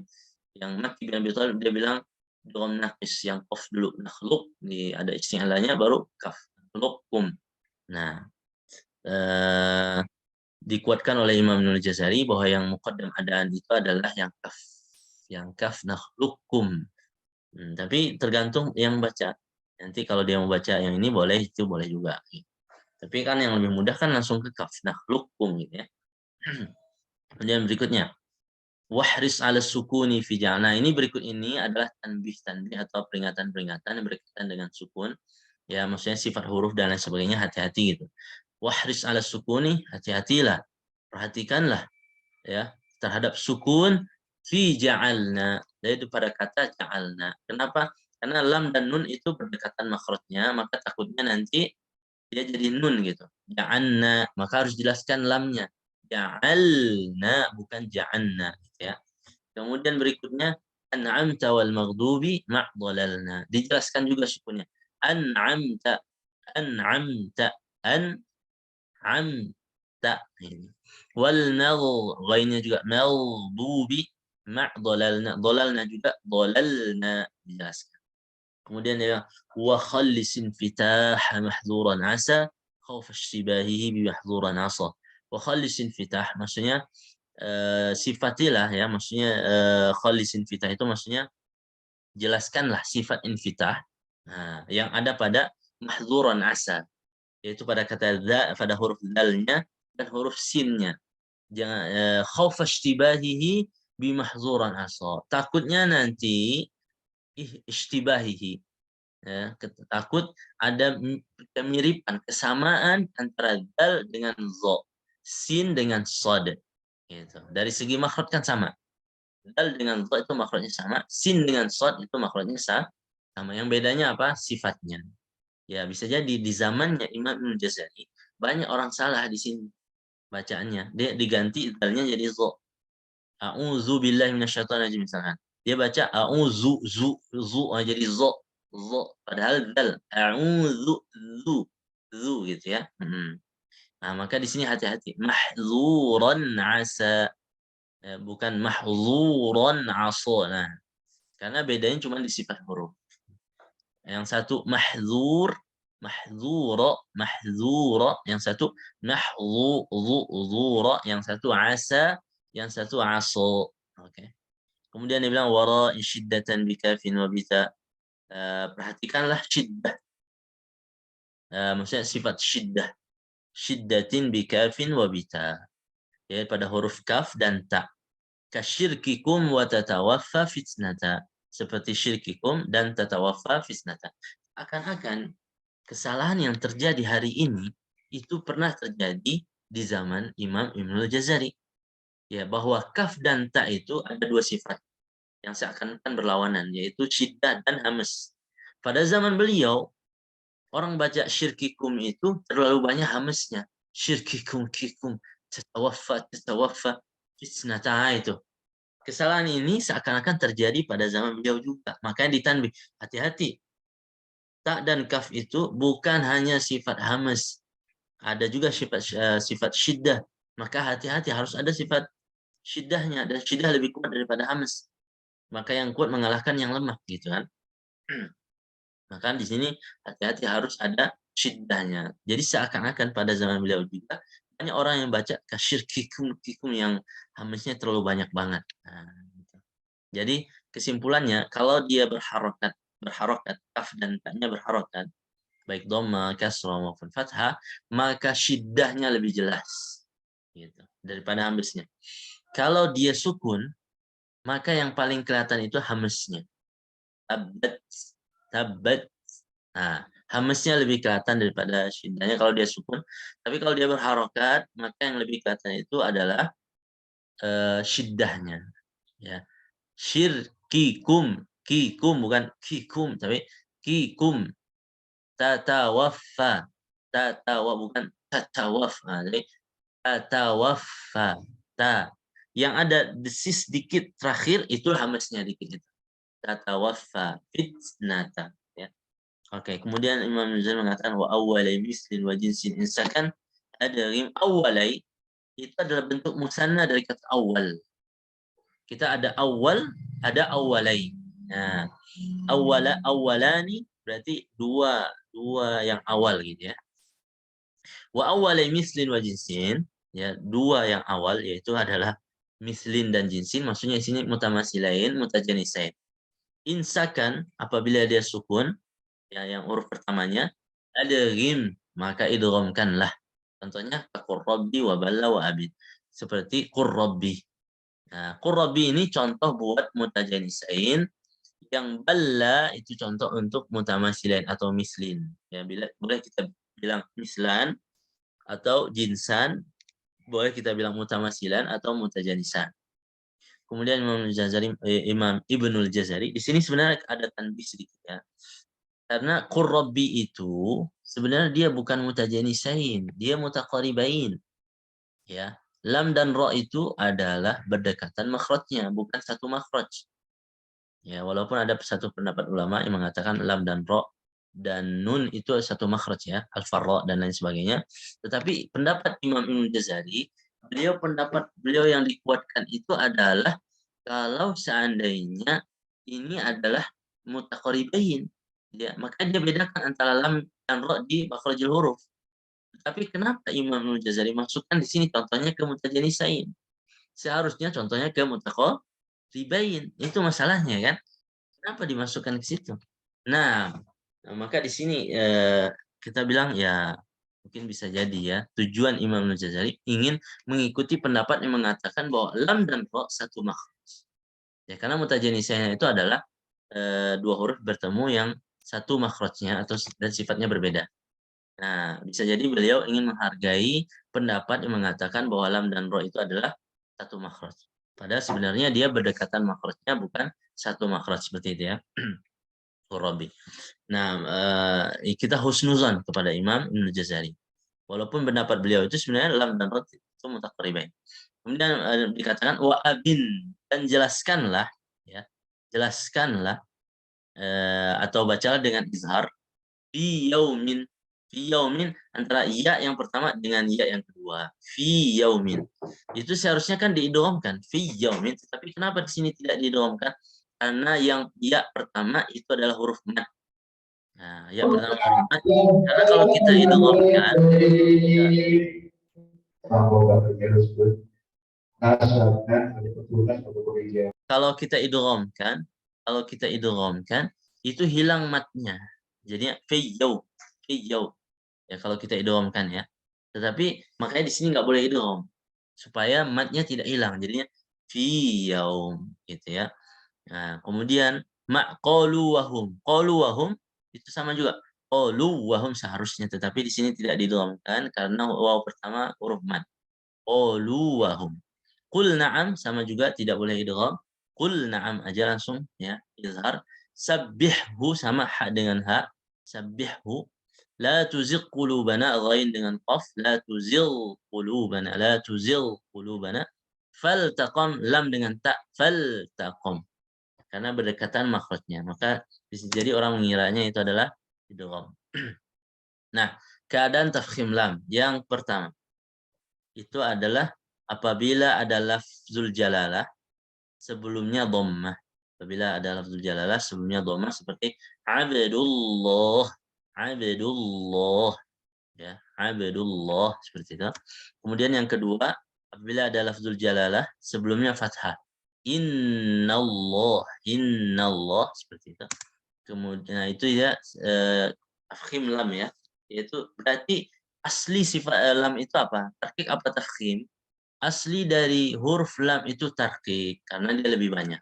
Yang Makki bin Abi Thalib dia bilang idgham naqis, yang qaf dulu, nakhluq, ada isti'lanya baru kaf, nakhluqum. Nah, dikuatkan oleh Imam Ibnu Jazari bahwa yang muqaddam adaan itu adalah yang kaf. Yang kaf nakhluqum. Tapi tergantung yang baca. Nanti kalau dia mau baca yang ini boleh, itu boleh juga. Tapi kan yang lebih mudah kan langsung ke kaf, nakhluqum gitu ya. Kemudian berikutnya, wahris 'ala sukuni fi ja'al. Nah, ini berikut ini adalah tanbih atau peringatan-peringatan yang berkaitan dengan sukun. Ya, maksudnya sifat huruf dan lain sebagainya, hati-hati gitu. Wahris 'ala sukuni, hati-hatilah. Perhatikanlah ya terhadap sukun fi ja'alna, yaitu pada kata ja'alna. Kenapa? Karena lam dan nun itu berdekatan makhrajnya, maka takutnya nanti dia jadi nun gitu. Ja'anna, maka harus jelaskan lamnya. Ja'alna, bukan ja'anna. Gitu ya. Kemudian berikutnya, an'amta wal maghdubi ma'dalalna. Dijelaskan juga sukunnya. An'amta, an'amta, an'amta. Wal ghainnya juga maghdubi ma'dalalna. Dalalna juga dalalna. Dijelaskan. Kemudian dia wa khallisin fitah mahdzuran asa khauf ishtibahihi bi mahdzuran asa. Wa khallisin fitah maksudnya sifatilah ya, maksudnya khallisin fitah itu maksudnya jelaskanlah sifat infitah yang ada pada mahdzuran asa, yaitu pada kata pada huruf dalnya dan huruf sinnya. Jangan khauf ishtibahihi bi mahdzuran asa. Takutnya nanti ishtibahihi, ya, takut ada kemiripan, kesamaan antara dal dengan zo, sin dengan sod. Gitu. Dari segi makhraj kan sama. Dal dengan zo itu makhrajnya sama, sin dengan sod itu makhrajnya sama. Yang bedanya apa? Sifatnya. Ya bisa jadi di zamannya Imam Ibnu Jazari banyak orang salah di sini bacaannya. Dia diganti dalnya jadi zo. A'udzu billahi minasyaitonir rajim misalkan. Dia baca a'udzu zu jadi zo. Zo padahal dal. A'udzu zu gitu ya. Nah, maka di sini hati-hati. Mahdzuran asa, bukan mahdzuran asa. Nah, karena bedanya cuma di sifat huruf. Yang satu mahdzur, mahdzura, mahdzura, yang satu mahdzura, yang satu asa, yang satu aso. Oke. Kemudian dia bilang wara syiddatan bikafin wa bita. Perhatikanlah syiddah. Maksudnya sifat syiddah. Syiddatin bikafin wa bita. Ya, pada huruf kaf dan ta. Kasyirkikum wa tatawaffa fitnata. Seperti syirkikum dan tatawaffa fitnata. Akan-akan kesalahan yang terjadi hari ini itu pernah terjadi di zaman Imam Ibnul Jazari. Ya, bahwa kaf dan ta itu ada dua sifat yang seakan-akan berlawanan, yaitu syiddah dan hamas. Pada zaman beliau, orang baca syirkikum itu terlalu banyak hamasnya. Syirkikum kikum tatawaffa fitnata itu. Kesalahan ini seakan-akan terjadi pada zaman beliau juga. Makanya ditanbih, hati-hati. Ta dan kaf itu bukan hanya sifat hamas, ada juga sifat syiddah. Maka hati-hati, harus ada sifat syiddahnya, dan syiddah lebih kuat daripada hamas. Maka yang kuat mengalahkan yang lemah, gitu kan? Maka di sini hati-hati, harus ada syiddahnya. Jadi seakan-akan pada zaman beliau juga banyak orang yang baca kasyirkikum kikum yang hamasnya terlalu banyak banget. Nah, gitu. Jadi kesimpulannya, kalau dia berharokat kaf dan ta-nya berharokat, baik dhamma, kasrah maupun fathah, maka syiddahnya lebih jelas gitu daripada hamisnya. Kalau dia sukun, maka yang paling kelihatan itu hamisnya. Tabat. Nah, hamisnya lebih kelihatan daripada syiddahnya kalau dia sukun. Tapi kalau dia berharokat, maka yang lebih kelihatan itu adalah syiddahnya. Ya. Syirkikum, kikum bukan kikum, tapi kikum. Tatawaffa, bukan tatawaffa. Jadi tatawaffa, ta. Yang ada desis dikit terakhir itu hamasnya dikit itu. Tatawaffa fitnata. Ya. Oke, kemudian Imam Nuzul mengatakan wa awwalai mislin wa jinsin insakan, ada rim awwalai itu adalah bentuk musanna dari kata awal. Kita ada awal, ada awalai. Nah, awalani berarti dua yang awal gitu ya. Wa awalai mislin wa jinsin, ya, dua yang awal yaitu adalah mislin dan jinsin, maksudnya di sini mutamasilain, mutajanisain. Insakan apabila dia sukun, ya, yang huruf pertamanya ada rim, maka idghamkanlah. Contohnya qurrabbi wa balla wa abid. Seperti qurrabbi. Nah, qurrabbi ini contoh buat mutajanisain. Yang balla itu contoh untuk mutamasilain atau mislin. Ya, boleh kita bilang mislan atau jinsan, boleh kita bilang mutamasilan atau mutajanisan. Kemudian Imam Ibnul Jazari di sini sebenarnya ada tanbih sedikit ya. Karena qur rabbi itu sebenarnya dia bukan mutajanisain, dia mutaqaribain. Ya. Lam dan ra itu adalah berdekatan makhrajnya, bukan satu makhraj. Ya, walaupun ada satu pendapat ulama yang mengatakan lam dan ra dan nun itu satu makhraj ya, al-farra dan lain sebagainya. Tetapi pendapat Imam Ibnu Jazari, pendapat beliau yang dikuatkan itu adalah kalau seandainya ini adalah mutaqaribain, ya, maka dia bedakan antara lam dan ra di makhrajul huruf. Tapi kenapa Imam Ibnu Jazari masukkan di sini contohnya ke mutajanisain? Seharusnya contohnya ke mutaqaribain. Itu masalahnya kan? Kenapa dimasukkan ke situ? Nah, maka di sini kita bilang ya mungkin bisa jadi ya tujuan Imam Ibnu Jazari ingin mengikuti pendapat yang mengatakan bahwa lam dan ra satu makhraj. Ya karena mutajanisanya itu adalah dua huruf bertemu yang satu makhrajnya atau dan sifatnya berbeda. Nah, bisa jadi beliau ingin menghargai pendapat yang mengatakan bahwa lam dan ra itu adalah satu makhraj. Padahal sebenarnya dia berdekatan makhrajnya bukan satu makhraj seperti itu ya. Qurabi. Nah, kita husnuzan kepada Imam Ibnu Jazari. Walaupun pendapat beliau itu sebenarnya lam dan ra itu mutaqaribain. Kemudian dikatakan wa abin dan jelaskanlah ya. Jelaskanlah atau bacalah dengan izhar fi yaumin. Fi yaumin antara ya yang pertama dengan ya yang kedua. Fi yaumin. Itu seharusnya kan diidghamkan fi yaumin, tapi kenapa di sini tidak diidghamkan? Karena yang ya pertama itu adalah huruf mad. Nah, ya pertama huruf mad. Karena kalau kita idghamkan kalau kita idghamkan itu hilang matnya. Jadinya fi yaum, fi yaum. Ya kalau kita idghamkan ya. Tetapi makanya di sini nggak boleh idgham supaya matnya tidak hilang. Jadinya fi yaum gitu ya. Nah, kemudian ma qalu wahum. Qalu wahum itu sama juga. Qalu wahum seharusnya tetapi di sini tidak didghamkan karena waw pertama huruf mad. Qalu wahum. Qul na'am sama juga tidak boleh idgham. Qul na'am aja langsung ya izhar. Sabbihhu sama ha dengan ha. Sabbihhu. La tuzigh qulubana ghain dengan qaf. La tuzigh qulubana. La tuzigh qulubana. Faltaqam lam dengan ta. Faltaqam. Karena berdekatan makhrajnya. Maka bisa jadi orang mengiranya itu adalah idgham. Nah, keadaan tafkhim lam yang pertama itu adalah apabila ada lafzul jalalah sebelumnya dhammah. Apabila ada lafzul jalalah sebelumnya dhammah seperti abdullah, abdullah ya, abdullah seperti itu. Kemudian yang kedua, apabila ada lafzul jalalah sebelumnya fathah. Innallah, innallah seperti itu. Kemudian itu ya tafkhim lam ya, yaitu berarti asli sifat lam itu apa? Tarkik apa tafkhim? Asli dari huruf lam itu tarkik karena dia lebih banyak.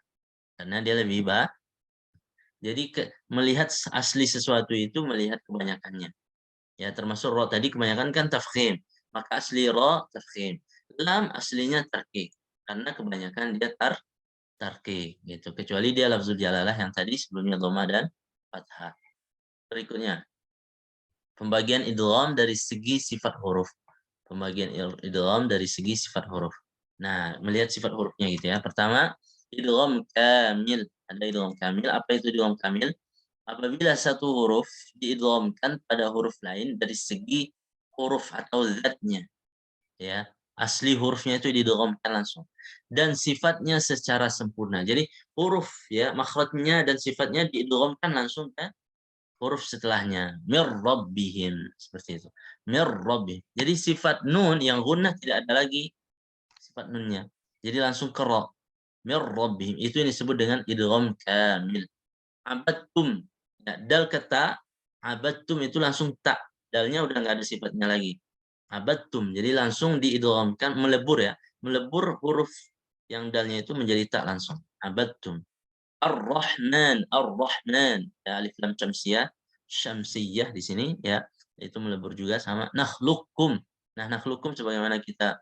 Karena dia lebih banyak. Jadi melihat asli sesuatu itu melihat kebanyakannya. Ya termasuk ra tadi kebanyakan kan tafkhim. Maka asli ra tafkhim. Lam aslinya tarkik karena kebanyakan dia tarkik gitu. Kecuali dia lafzul jalalah yang tadi sebelumnya dhamma dan fathah. Berikutnya pembagian idgham dari segi sifat huruf. Pembagian idgham dari segi sifat huruf. Nah, melihat sifat hurufnya gitu ya. Pertama, idgham kamil. Ada idgham kamil. Apa itu idgham kamil? Apabila satu huruf diidghamkan pada huruf lain dari segi huruf atau zatnya. Ya, asli hurufnya itu diidghamkan langsung. Dan sifatnya secara sempurna. Jadi huruf ya, makhrajnya dan sifatnya diidghamkan langsung ke huruf setelahnya. Mir rabbihim seperti itu. Mir rabbih. Jadi sifat nun yang gunnah tidak ada lagi sifat nunnya. Jadi langsung ke ra. Mir rabbihim. Itu yang disebut dengan idgham kamil. Abadtum. Ya, dal kata abadtum itu langsung tak. Dalnya udah nggak ada sifatnya lagi. Abadtum. Jadi langsung diidghamkan melebur ya. Melebur huruf yang dalnya itu menjadi tak langsung. Abadtum. Ar-Rahman, Ar-Rahman. Ya, alif lam syamsiyah di sini ya. Itu melebur juga sama nakhluqukum. Nah, nakhluqukum sebagaimana kita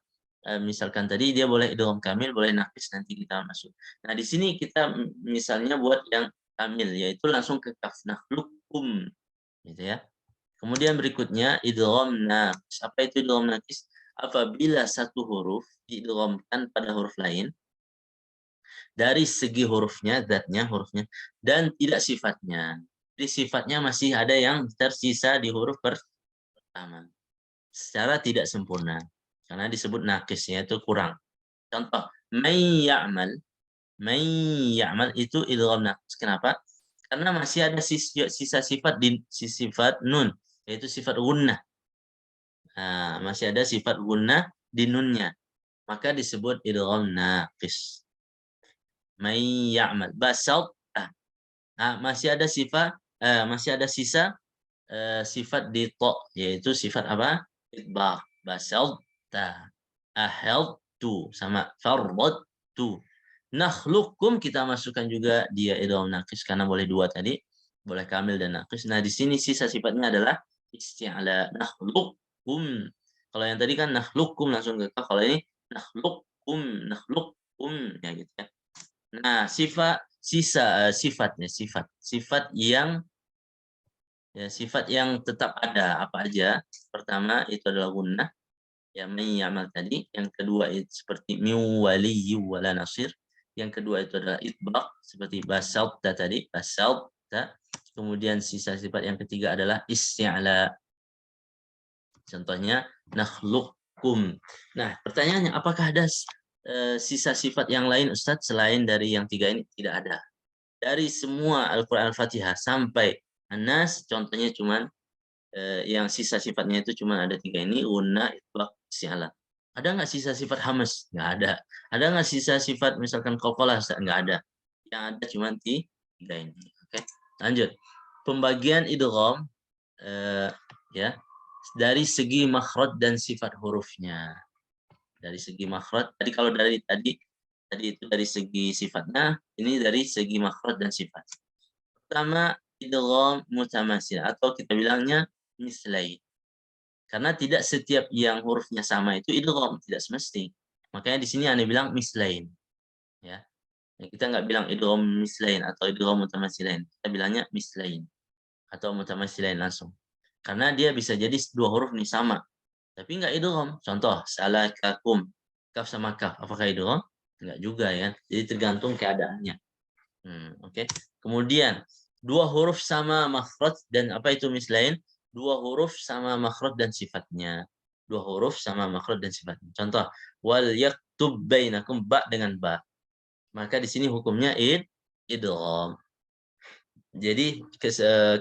misalkan tadi dia boleh idgham kamil, boleh naqis nanti kita masuk. Nah, di sini kita misalnya buat yang kamil yaitu langsung ke kaf nakhluqukum. gitu ya. Kemudian berikutnya idgham naqis. Apa itu idgham naqis? Apabila satu huruf diidghamkan pada huruf lain dari segi hurufnya, zatnya, hurufnya, dan tidak sifatnya. Jadi sifatnya masih ada yang tersisa di huruf pertama. Secara tidak sempurna. Karena disebut naqis, yaitu kurang. Contoh, may ya'mal. May ya'mal itu idgham naqis. Kenapa? Karena masih ada sisa sifat di sifat nun, yaitu sifat gunnah. Nah, masih ada sifat gunnah di nunnya. Maka disebut idgham naqis. May ya'mal. Basalta. Nah, masih ada sisa sifat di to, yaitu sifat apa? Itbaq. Basalta. Aheltu sama farradtu. Nakhluqukum kita masukkan juga dia idgham naqis karena boleh dua tadi, boleh kamil dan naqis. Nah, di sini sisa sifatnya adalah isti'la. Nakhluqukum. Kalau yang tadi kan nakhluqukum langsung ke kaf, kalau ini nakhluqukum ya gitu ya. Nah, sifat yang sifat yang tetap ada apa aja? Pertama itu adalah gunnah, ya may ya'mal tadi. Yang kedua itu seperti min waliyyin wala nasir. Yang kedua itu adalah itbaq seperti basalta tadi, basalta. Kemudian sisa sifat yang ketiga adalah isti'la. Contohnya nakhluqukum. Nah, pertanyaannya apakah ada sisa sifat yang lain Ustadz selain dari yang tiga ini? Tidak ada. Dari semua Al-Qur'an Al-Fatihah sampai An-Nas contohnya cuman yang sisa sifatnya itu cuma ada tiga ini, guna, itlaq, isti'la. Ada nggak sisa sifat hamas? Nggak ada. Ada nggak sisa sifat misalkan qalqalah? Nggak ada. Yang ada cuma tiga ini. Oke, lanjut. Pembagian idgham ya dari segi makhraj dan sifat hurufnya. Dari segi makhraj, tadi kalau tadi itu dari segi sifatnya, ini dari segi makhraj dan sifat. Pertama, idgham mutamasil atau kita bilangnya mislain. Karena tidak setiap yang hurufnya sama itu idgham, tidak semesti. Makanya di sini Anda bilang mislain. Ya. Kita nggak bilang idgham mislain atau idgham mutamasilain. Kita bilangnya mislain atau mutamasilain langsung. Karena dia bisa jadi dua huruf nih sama, tapi nggak idgham. Contoh, salakakum. Kaf sama kaf. Apakah idgham? Enggak juga ya. Jadi tergantung keadaannya. Oke. Kemudian dua huruf sama makhraj dan apa itu mislain? Dua huruf sama makhraj dan sifatnya. Dua huruf sama makhraj dan sifatnya. Contoh, wal yaktub bainakum, ba dengan ba. Maka di sini hukumnya idgham. Jadi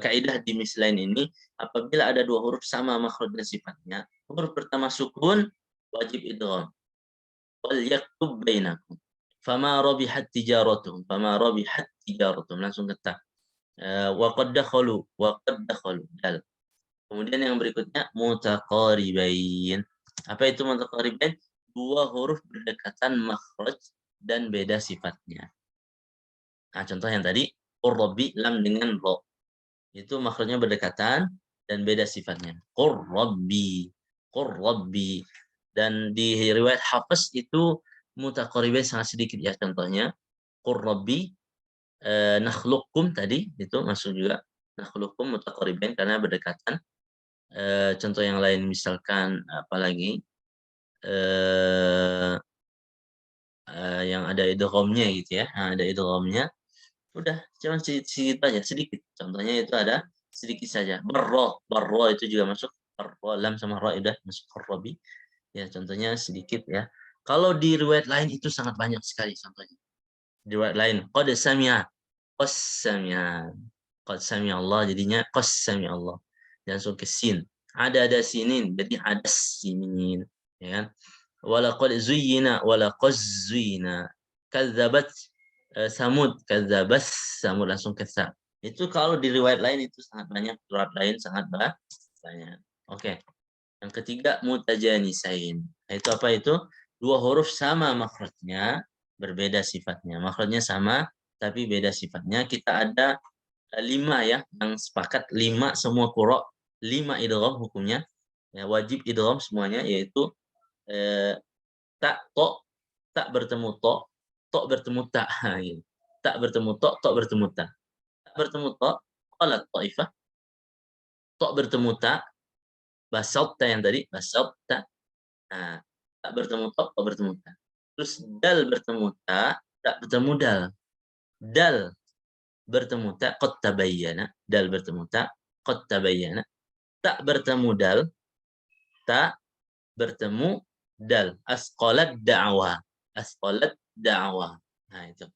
kaidah di mislain ini apabila ada dua huruf sama makhraj dan sifatnya, huruf pertama sukun wajib idgham. Wal yaktub bainakum. Fama rabihat tijaratuhum, fama rabihat tijaratuhum, langsung kata. Wa qad dakhalu, dal. Kemudian yang berikutnya mutaqaribain. Apa itu mutaqaribain? Dua huruf berdekatan makhraj dan beda sifatnya. Nah, contoh yang tadi qurrabi lam dengan ro. Itu makhrajnya berdekatan dan beda sifatnya. Qurrabi, qurrabi. Dan di riwayat Hafiz itu mutaqaribain sangat sedikit ya contohnya. Qurrabi, nakhluqukum tadi itu masuk juga. Nakhluqukum mutaqaribain karena berdekatan. Contoh yang lain misalkan apalagi yang ada idghamnya gitu ya. Nah, ada idghamnya. Udah, cuma sedikit aja, sedikit. Contohnya itu ada sedikit saja. Barra itu juga masuk. Barra, lam sama ra udah masuk qurrabi. Ya, contohnya sedikit ya. Kalau di riwayat lain itu sangat banyak sekali contohnya. Di riwayat lain, qad sami'a, qassami'a. Qad sami'a Allah jadinya qassami'a Allah. Langsung ke sin. Ada sinin, jadi ada sinin, ya kan? Walaqad zuyyina, walaqad zuyyina. Kadzabat Samud, kadzabas Samud, langsung ke sa. Itu kalau di riwayat lain itu sangat banyak, riwayat lain sangat banyak. Oke. Yang ketiga mutajanisain. Itu apa itu? Dua huruf sama makhrajnya, berbeda sifatnya. Makhrajnya sama tapi beda sifatnya. Kita ada 5 ya, yang sepakat 5 semua qura, 5 idgham hukumnya. Ya, wajib idgham semuanya yaitu tak to, tak bertemu to bertemu tak. Gitu. Tak bertemu to bertemu tak. Tak bertemu to, qalat ta'ifah. tok bertemu ta, basatta yang tadi, basatta. Nah, tak bertemu tok bertemu ta. Terus dal bertemu ta, tak bertemu dal. Dal bertemu ta, qad tabayyana. Dal bertemu ta, qad tabayyana. Tak bertemu dal, tak bertemu dal. Asqalat da'wa. Asqalat da'wa. Nah, itu.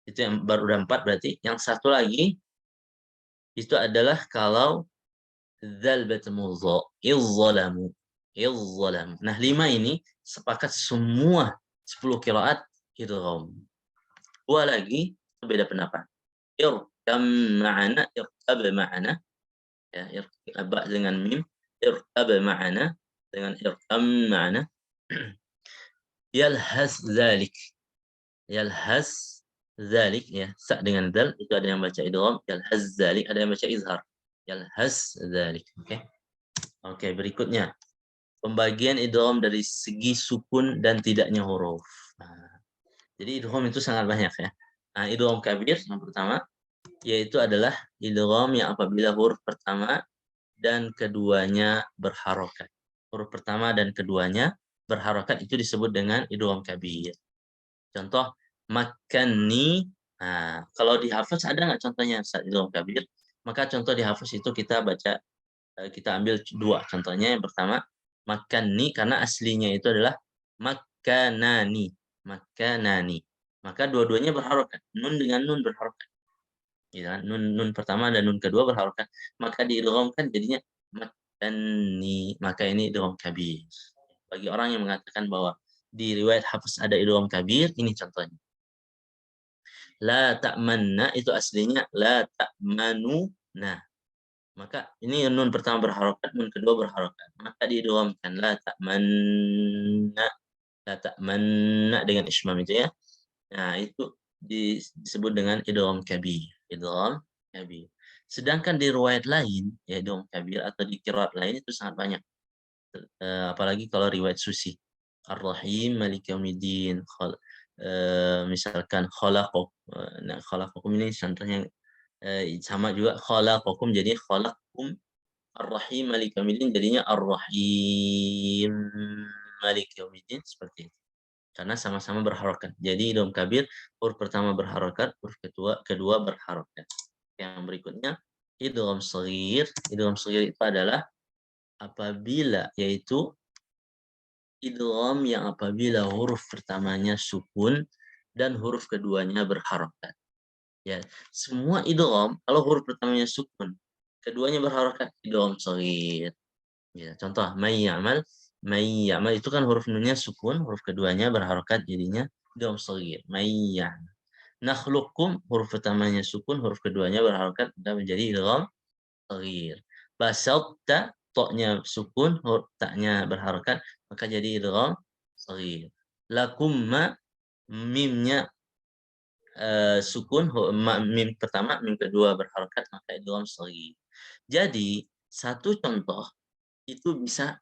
Itu yang baru ada 4 berarti. Yang satu lagi itu adalah kalau dzal bertemu dha, izzalamu. Izzalamu. Nah, 5 ini sepakat semua 10 qiraat idgham. 2 lagi beda pendapat. Irkam ma'ana, irkab ma'ana. Ya, ba dengan mim, irkab ma'ana dengan irkam ma'ana. Yalhas dzalik. Yalhas dzalik ya, sa dengan dal itu ada yang baca idgham, yalhas dzalik, ada yang baca izhar. Yalhas dzalik. Oke. Oke, berikutnya. Pembagian idgham dari segi sukun dan tidaknya huruf. Nah, jadi idgham itu sangat banyak ya. Nah, idgham kabir yang pertama yaitu adalah idgham yang apabila huruf pertama dan keduanya berharokat. Huruf pertama dan keduanya berharokat itu disebut dengan idgham kabir. Contoh makanni. Nah, kalau dihafaz ada nggak contohnya saat idgham kabir? Maka contoh dihafaz itu kita baca, kita ambil 2 contohnya. Yang pertama makanni karena aslinya itu adalah makanani. Makanani. Maka dua-duanya berharokat. Nun dengan nun berharokat. Ya, nun pertama dan nun kedua berharokat. Maka diidghamkan jadinya makanni. Maka ini idgham kabir. Bagi orang yang mengatakan bahwa di riwayat Hafs ada idgham kabir, ini contohnya. La ta'manna itu aslinya la ta'manuna. Maka ini nun pertama berharokat, nun kedua berharokat. Maka diidghamkan la ta'manna. La ta'manna dengan ismam itu ya. Nah, itu disebut dengan idgham kabir. Idgham kabir. Sedangkan di riwayat lain, ya idgham kabir atau di qiraat lain itu sangat banyak. Apalagi kalau riwayat Susi. Ar-Rahim Maliki Yaumiddin. Misalkan khalaqakum. Nah, khalaqakum ini contohnya sama juga khalaqakum jadi khalaqakum. Ar-Rahim Maliki Yaumiddin jadinya Ar-Rahim Maliki Yaumiddin seperti itu. Karena sama-sama berharokat. Jadi idgham kabir huruf pertama berharokat, huruf kedua berharokat. Yang berikutnya idgham shaghir. Idgham shaghir itu adalah apabila yaitu idgham yang apabila huruf pertamanya sukun dan huruf keduanya berharokat. Ya, semua idgham kalau huruf pertamanya sukun, keduanya berharokat idgham shaghir. Ya, contoh may ya'mal itu kan huruf nunnya sukun, huruf keduanya berharokat jadinya idgham shaghir. May ya'mal. Nakhluqukum huruf pertamanya sukun, huruf keduanya berharokat dan menjadi idgham shaghir. Basatta toknya sukun, huruf taknya berharokat maka jadi idgham shaghir. Lakumma mimnya sukun, mim pertama, mim kedua berharokat maka idgham shaghir. Jadi satu contoh itu bisa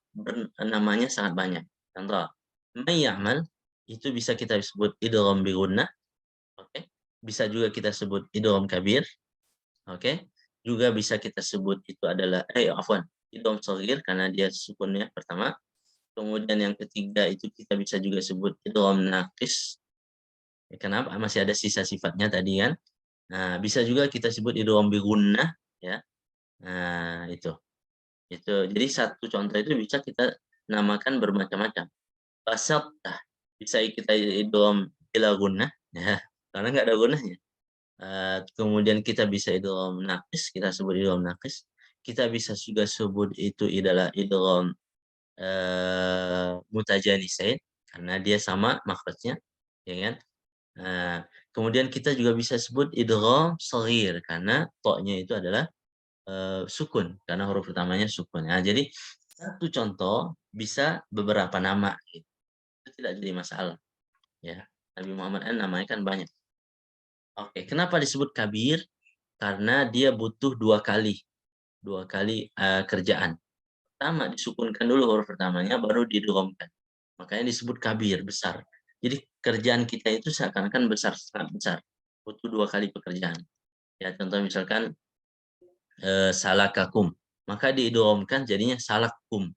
namanya sangat banyak. Contoh, may ya'mal itu bisa kita sebut idgham bi gunnah. Oke. Bisa juga kita sebut idgham kabir. Oke. Juga bisa kita sebut itu adalah idgham shaghir karena dia sukunnya pertama. Kemudian yang ketiga itu kita bisa juga sebut idgham naqis. Ya, kenapa? Masih ada sisa sifatnya tadi kan. Nah, bisa juga kita sebut idgham bi gunnah ya. Nah, itu. Jadi satu contoh itu bisa kita namakan bermacam-macam. Basattah bisa kita idgham bila gunnah ya, karena nggak ada gunnahnya. Kemudian kita bisa idgham naqis, kita sebut idgham naqis. Kita bisa juga sebut itu adalah idgham mutajanisain karena dia sama makhrajnya, ya kan? Kemudian kita juga bisa sebut idgham shaghir karena toknya itu adalah sukun karena huruf pertamanya sukun. Nah, jadi satu contoh bisa beberapa nama gitu. Itu tidak jadi masalah. Ya. Nabi Muhammad namanya kan banyak. Oke, kenapa disebut kabir? Karena dia butuh 2 kali. 2 kali kerjaan. Pertama disukunkan dulu huruf pertamanya baru didghamkan. Makanya disebut kabir, besar. Jadi kerjaan kita itu seakan-akan besar, sangat besar. Butuh 2 kali pekerjaan. Ya, contoh misalkan salakakum. maka diidghamkan jadinya salakum.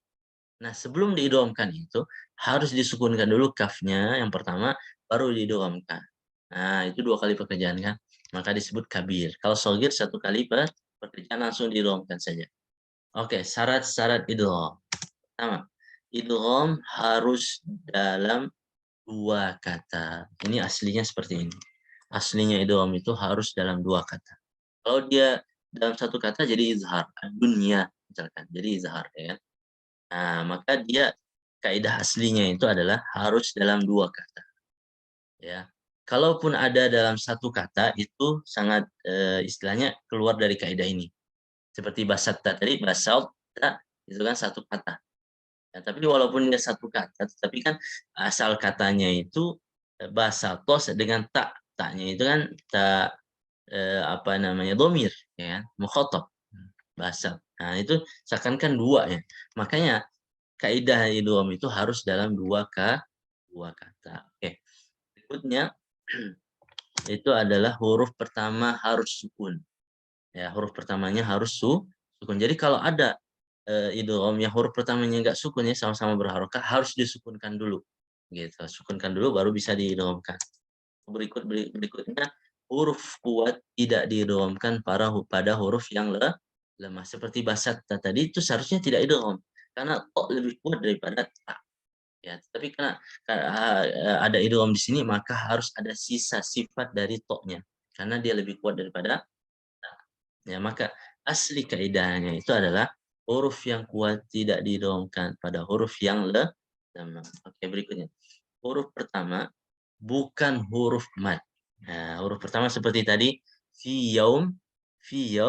Nah, sebelum diidghamkan itu harus disukunkan dulu kafnya yang pertama, baru diidghamkan. Nah, itu 2 kali pekerjaan kan, maka disebut kabir. Kalau shagir 1 kali pekerjaan langsung diidghamkan saja. Oke, syarat-syarat idgham. Pertama, idgham harus dalam 2 kata. Ini aslinya seperti ini. Aslinya idgham itu harus dalam 2 kata. Kalau dia dalam 1 kata jadi izhar, dunya misalkan, jadi izhar ya kan. Nah, maka dia kaidah aslinya itu adalah harus dalam 2 kata. Ya. Kalaupun ada dalam 1 kata itu sangat istilahnya keluar dari kaidah ini. Seperti basatta tadi, basatta itu kan 1 kata. Ya, tapi walaupun dia 1 kata, tapi kan asal katanya itu basatos dengan tak. Taknya itu kan tak apa namanya, dhamir ya kan, mukhatab. Basat. Nah, itu seakan-akan 2 ya. Makanya kaidah idgham itu harus dalam 2 kata. Oke. Berikutnya itu adalah huruf pertama harus sukun. Ya, huruf pertamanya harus sukun. Jadi kalau ada idgham yang huruf pertamanya enggak sukun ya, sama-sama berharokah, harus disukunkan dulu. Gitu. Sukunkan dulu baru bisa diidghamkan. Berikutnya huruf kuat tidak diidghamkan pada huruf yang lemah. Seperti basatta tadi itu seharusnya tidak idgham karena ta lebih kuat daripada ta. Ya, tapi karena ada idgham di sini maka harus ada sisa sifat dari ta-nya karena dia lebih kuat daripada ta. Ya, maka asli kaidahnya itu adalah huruf yang kuat tidak diidghamkan pada huruf yang lemah. Oke, berikutnya. Huruf pertama bukan huruf mad. Nah, huruf pertama seperti tadi fi yaum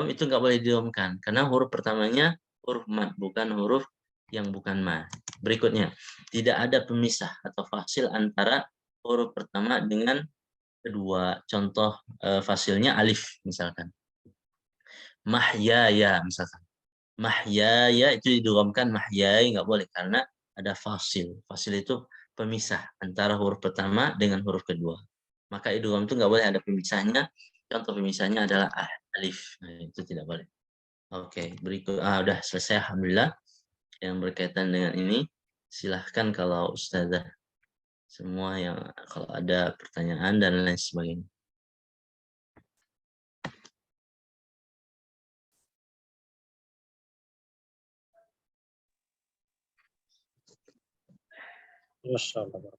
itu nggak boleh diidghamkan karena huruf pertamanya huruf mad bukan huruf yang bukan mad. Berikutnya, tidak ada pemisah atau fasil antara huruf pertama dengan kedua. Contoh fasilnya alif misalkan. Mahyaya misalkan. Mahyaya itu diidghamkan mahyai nggak boleh karena ada fasil. Fasil itu pemisah antara huruf pertama dengan huruf kedua. Maka idgham itu nggak boleh ada pemisahnya. Contoh pemisahnya adalah alif. Nah, itu tidak boleh. Oke, berikut udah selesai alhamdulillah yang berkaitan dengan ini. Silahkan kalau ustazah semua yang kalau ada pertanyaan dan lain sebagainya.
Masya Allah.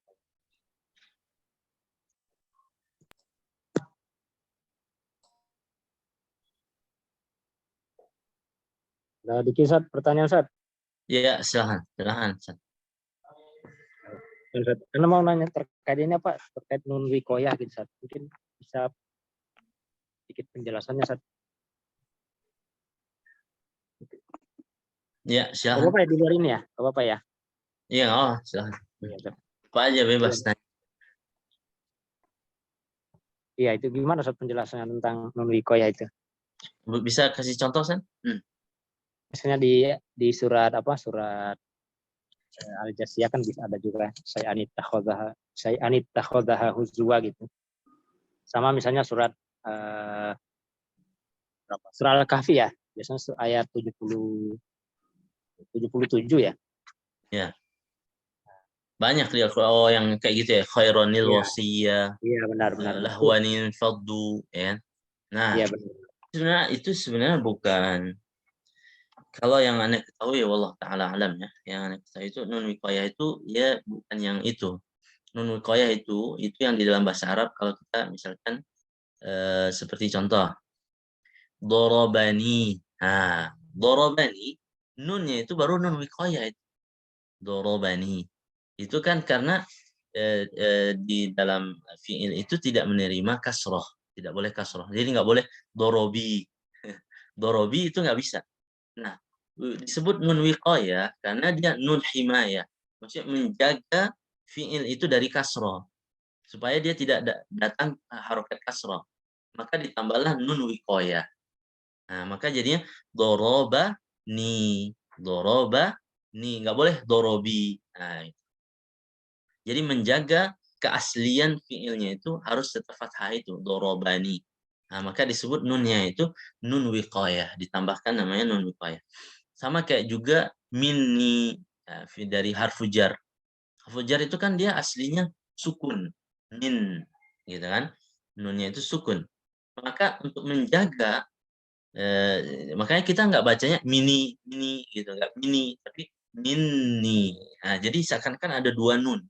Nah, dikit Ustaz, pertanyaan Ustaz.
Ya, silahkan.
Karena mau nanya terkait ini apa? Terkait nun wikoyah gitu Ustaz. Mungkin bisa sedikit penjelasannya Ustaz.
Ya,
Gak
silahkan.
apa-apa ya di luar ini ya? Gak apa-apa ya?
Iya, silahkan.
Iya, Ustaz.
Apa aja bebas tanya.
Iya, itu gimana Ustaz penjelasannya tentang nun wikoyah itu?
Bisa kasih contoh, San?
Misalnya di surat apa? Surat Al-Jasiyah kan bisa ada juga saya anit takhodaha huzwa gitu. Sama misalnya surat surat Al-Kahfi ya. Biasanya ayat 77 ya.
Ya. Banyak dia yang kayak gitu ya, khaironil wasiyah.
Iya benar.
Lahwanin faddu ya. Nah,
iya benar.
Sebenarnya bukan, kalau yang aneh ketahui wallah taala alam ya, yang aneh ketahui itu nun wiqayah itu ya bukan yang itu. Nun wiqayah itu yang di dalam bahasa Arab kalau kita misalkan seperti contoh dorobani. Nah, dorobani nunnya itu baru nun wiqayah itu. Dorobani. Itu kan karena di dalam fiil itu tidak menerima kasroh, tidak boleh kasroh. Jadi nggak boleh dorobi. Dorobi itu nggak bisa. Nah, disebut nun wiqayah karena dia nun himayah. Maksudnya menjaga fiil itu dari kasroh. Supaya dia tidak datang harokat kasroh. Maka ditambahlah nun wiqayah. Nah, maka jadinya doroba ni. Nggak boleh dorobi. Nah, jadi menjaga keaslian fiilnya itu harus tetap fathah itu, dorobani. Nah, maka disebut nunnya itu nun wiqayah, ditambahkan namanya nun wiqayah. Sama kayak juga minni, dari harfu jar. Harfu jar itu kan dia aslinya sukun, min, gitu kan? Nunnya itu sukun. Maka untuk menjaga, makanya kita nggak bacanya mini, gitu, nggak mini, tapi minni. Nah, jadi seakan-akan ada dua nun.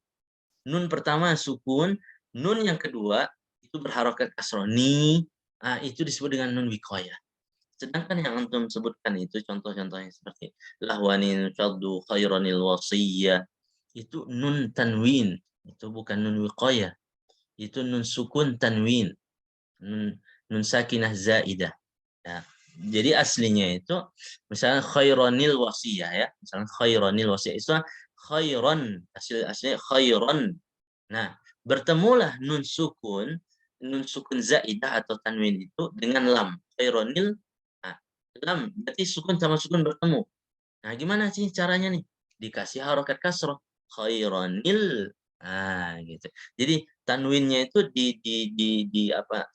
Nun pertama sukun, nun yang kedua itu berharokat kasroh, ni, itu disebut dengan nun wiqayah. Sedangkan yang antum sebutkan itu contoh-contohnya seperti lahwanin faddu khairanil wasiyah, itu nun tanwin, itu bukan nun wiqayah, itu nun sukun tanwin, nun sakinah zaidah. Ya. Jadi aslinya itu misalnya khairanil wasiyah, ya, misalnya khairanil wasiyah itu khairan, aslinya khairan. Nah, bertemulah nun sukun zaidah atau tanwin itu dengan lam. Khairanil, nah, lam berarti sukun sama sukun bertemu. Nah, gimana sih caranya nih? Dikasih harokat kasroh. Khairanil. Nah, gitu. Jadi tanwinnya itu di apa?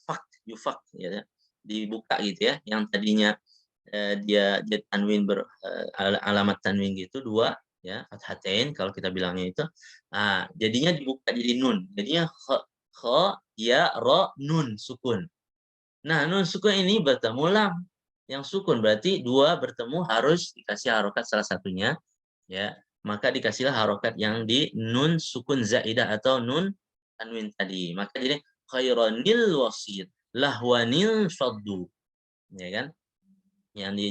Yufak, ya, dibuka gitu ya. Yang tadinya dia tanwin alamat tanwin gitu dua, ya, fathatain kalau kita bilangnya itu. Jadinya dibuka jadi nun. Jadinya kha, ya, ro, nun sukun. Nah, nun sukun ini bertemu lam yang sukun, berarti dua bertemu harus dikasih harokat salah satunya, ya. Maka dikasihlah harokat yang di nun sukun zaidah atau nun tanwin tadi. Maka jadi khairanil wasid, lahwanil faddu, ya kan? Yang di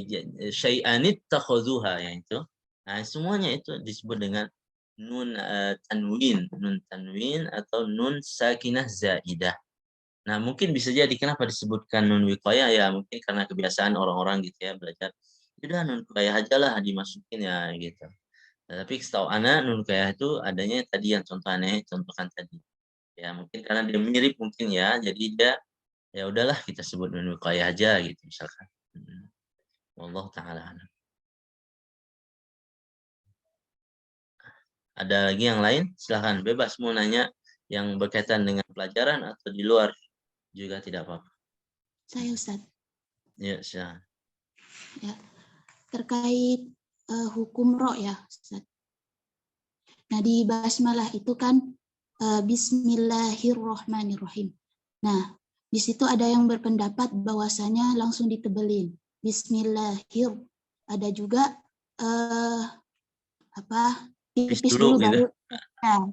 syai'anit takhuzuha, yang itu. Nah, semuanya itu disebut dengan nun tanwin atau nun sakinah zaidah. Nah, mungkin bisa jadi kenapa disebutkan nun wiqayah, ya mungkin karena kebiasaan orang-orang gitu ya belajar. Udah nun wiqayah aja lah dimasukin ya gitu. Nah, tapi setahu ana nun wiqayah itu adanya tadi yang contohkan tadi. Ya mungkin karena dia mirip mungkin ya, jadi dia ya udahlah kita sebut nun wiqayah aja gitu misalkan. Wallahu taala alam. Ada lagi yang lain? Silahkan, bebas mau nanya yang berkaitan dengan pelajaran atau di luar juga tidak apa-apa.
Saya Ustaz.
Ya, silahkan.
Ya. Terkait hukum ro ya Ustaz. Nah di basmalah itu kan Bismillahirrohmanirrohim. Nah di situ ada yang berpendapat bahwasanya langsung ditebelin. Bismillahir. Ada juga tipis dulu
gitu.
baru. Nah,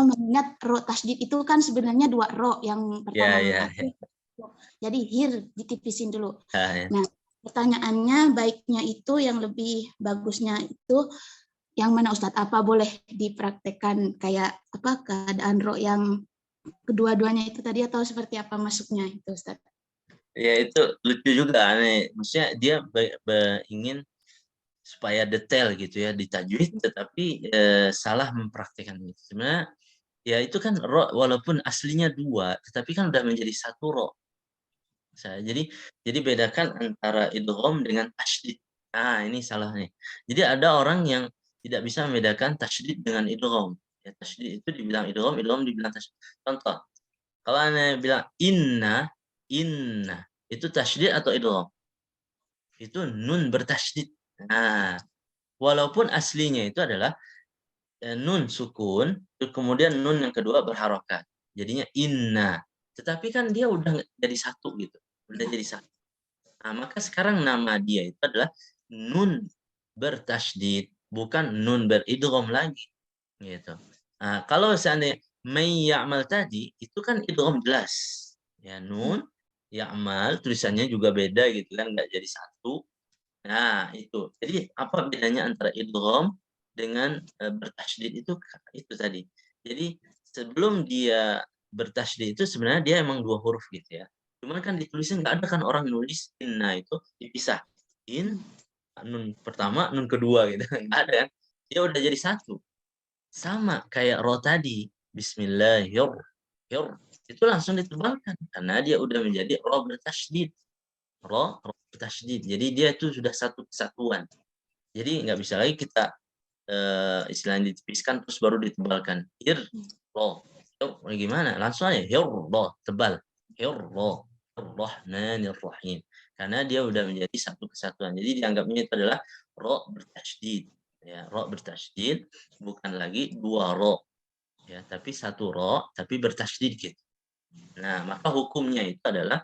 mengingat ro tasdid itu kan sebenarnya dua ro, yang pertama
Ya.
jadi hir ditipisin dulu.
Ya.
Nah, pertanyaannya baiknya itu yang lebih bagusnya itu yang mana Ustadz? Apa boleh dipraktekkan kayak keadaan ro yang kedua-duanya itu tadi atau seperti apa masuknya itu Ustadz?
Ya itu lucu juga, aneh. Maksudnya dia ingin supaya detail gitu ya di tajwid, tetapi salah mempraktikkan itu. Sebenarnya ya itu kan ro walaupun aslinya dua, tetapi kan udah menjadi satu ro. Jadi bedakan antara idgham dengan tasydid. Ini salahnya. Jadi ada orang yang tidak bisa membedakan tasydid dengan idgham. Ya, tasydid itu dibilang idgham dibilang tasydid. Contoh, kalau Anda bilang inna, itu tasydid atau idgham? Itu nun bertasydid. Nah, walaupun aslinya itu adalah nun sukun, kemudian nun yang kedua berharokat. Jadinya inna. Tetapi kan dia udah jadi satu gitu. Udah jadi satu. Nah, maka sekarang nama dia itu adalah nun bertasydid, bukan nun beridgham lagi. Gitu. Nah, kalau seandainya may ya'mal tadi, itu kan idgham jelas. Ya, nun, ya'mal, tulisannya juga beda gitu kan, nggak jadi satu. Nah, itu. Jadi apa bedanya antara idgham dengan bertasydid itu tadi. Jadi sebelum dia bertasydid itu sebenarnya dia emang dua huruf gitu ya. Cuman kan ditulisnya nggak ada kan orang nulis inna itu dipisah. Nun pertama, nun kedua gitu. Nggak ada kan. Dia udah jadi satu. Sama kayak ro tadi. Bismillahirrahmanirrahim. Itu langsung ditebalkan. Karena dia udah menjadi ro bertasydid. Ro bertasydid. Jadi dia itu sudah satu kesatuan. Jadi nggak bisa lagi kita istilahnya ditipiskan terus baru ditebalkan. Gimana? Langsung aja. Tebal. Rahmanirrahim. karena dia udah menjadi satu kesatuan. Jadi dianggapnya itu adalah ro bertasydid, ya, ro bertasydid, bukan lagi dua ro, ya, tapi satu ro tapi bertasydid gitu. Nah, maka hukumnya itu adalah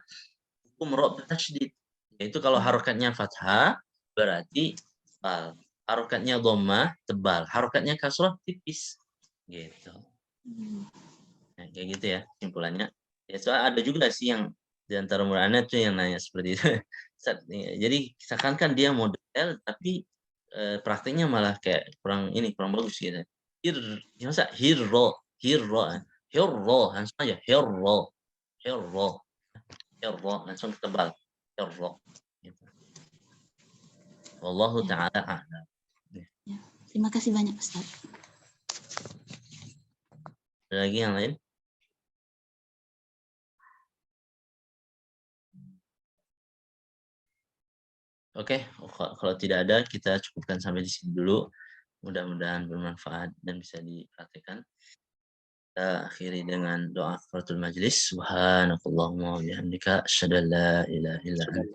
hukum ro bertasydid, yaitu kalau harokatnya fathah berarti tebal, harokatnya dhammah tebal, harokatnya kasrah tipis gitu. Nah, kayak gitu ya simpulannya. Ya, soalnya ada juga sih yang di antara murid tuh yang nanya seperti itu. Jadi seakan-akan dia model tapi prakteknya malah kayak kurang bagus gitu. Masa hero langsung aja hero langsung tebal hero gitu. Wallahu
Ya.
taala a'lam.
Ya. Terima kasih banyak Ustaz.
Ada lagi yang lain? Oke, kalau tidak ada kita cukupkan sampai di sini dulu. Mudah-mudahan bermanfaat dan bisa dipraktikkan. Kita akhiri dengan doa kafaratul majlis. Subhanakallahumma wa bihamdika asyhadu an la ilaha illa anta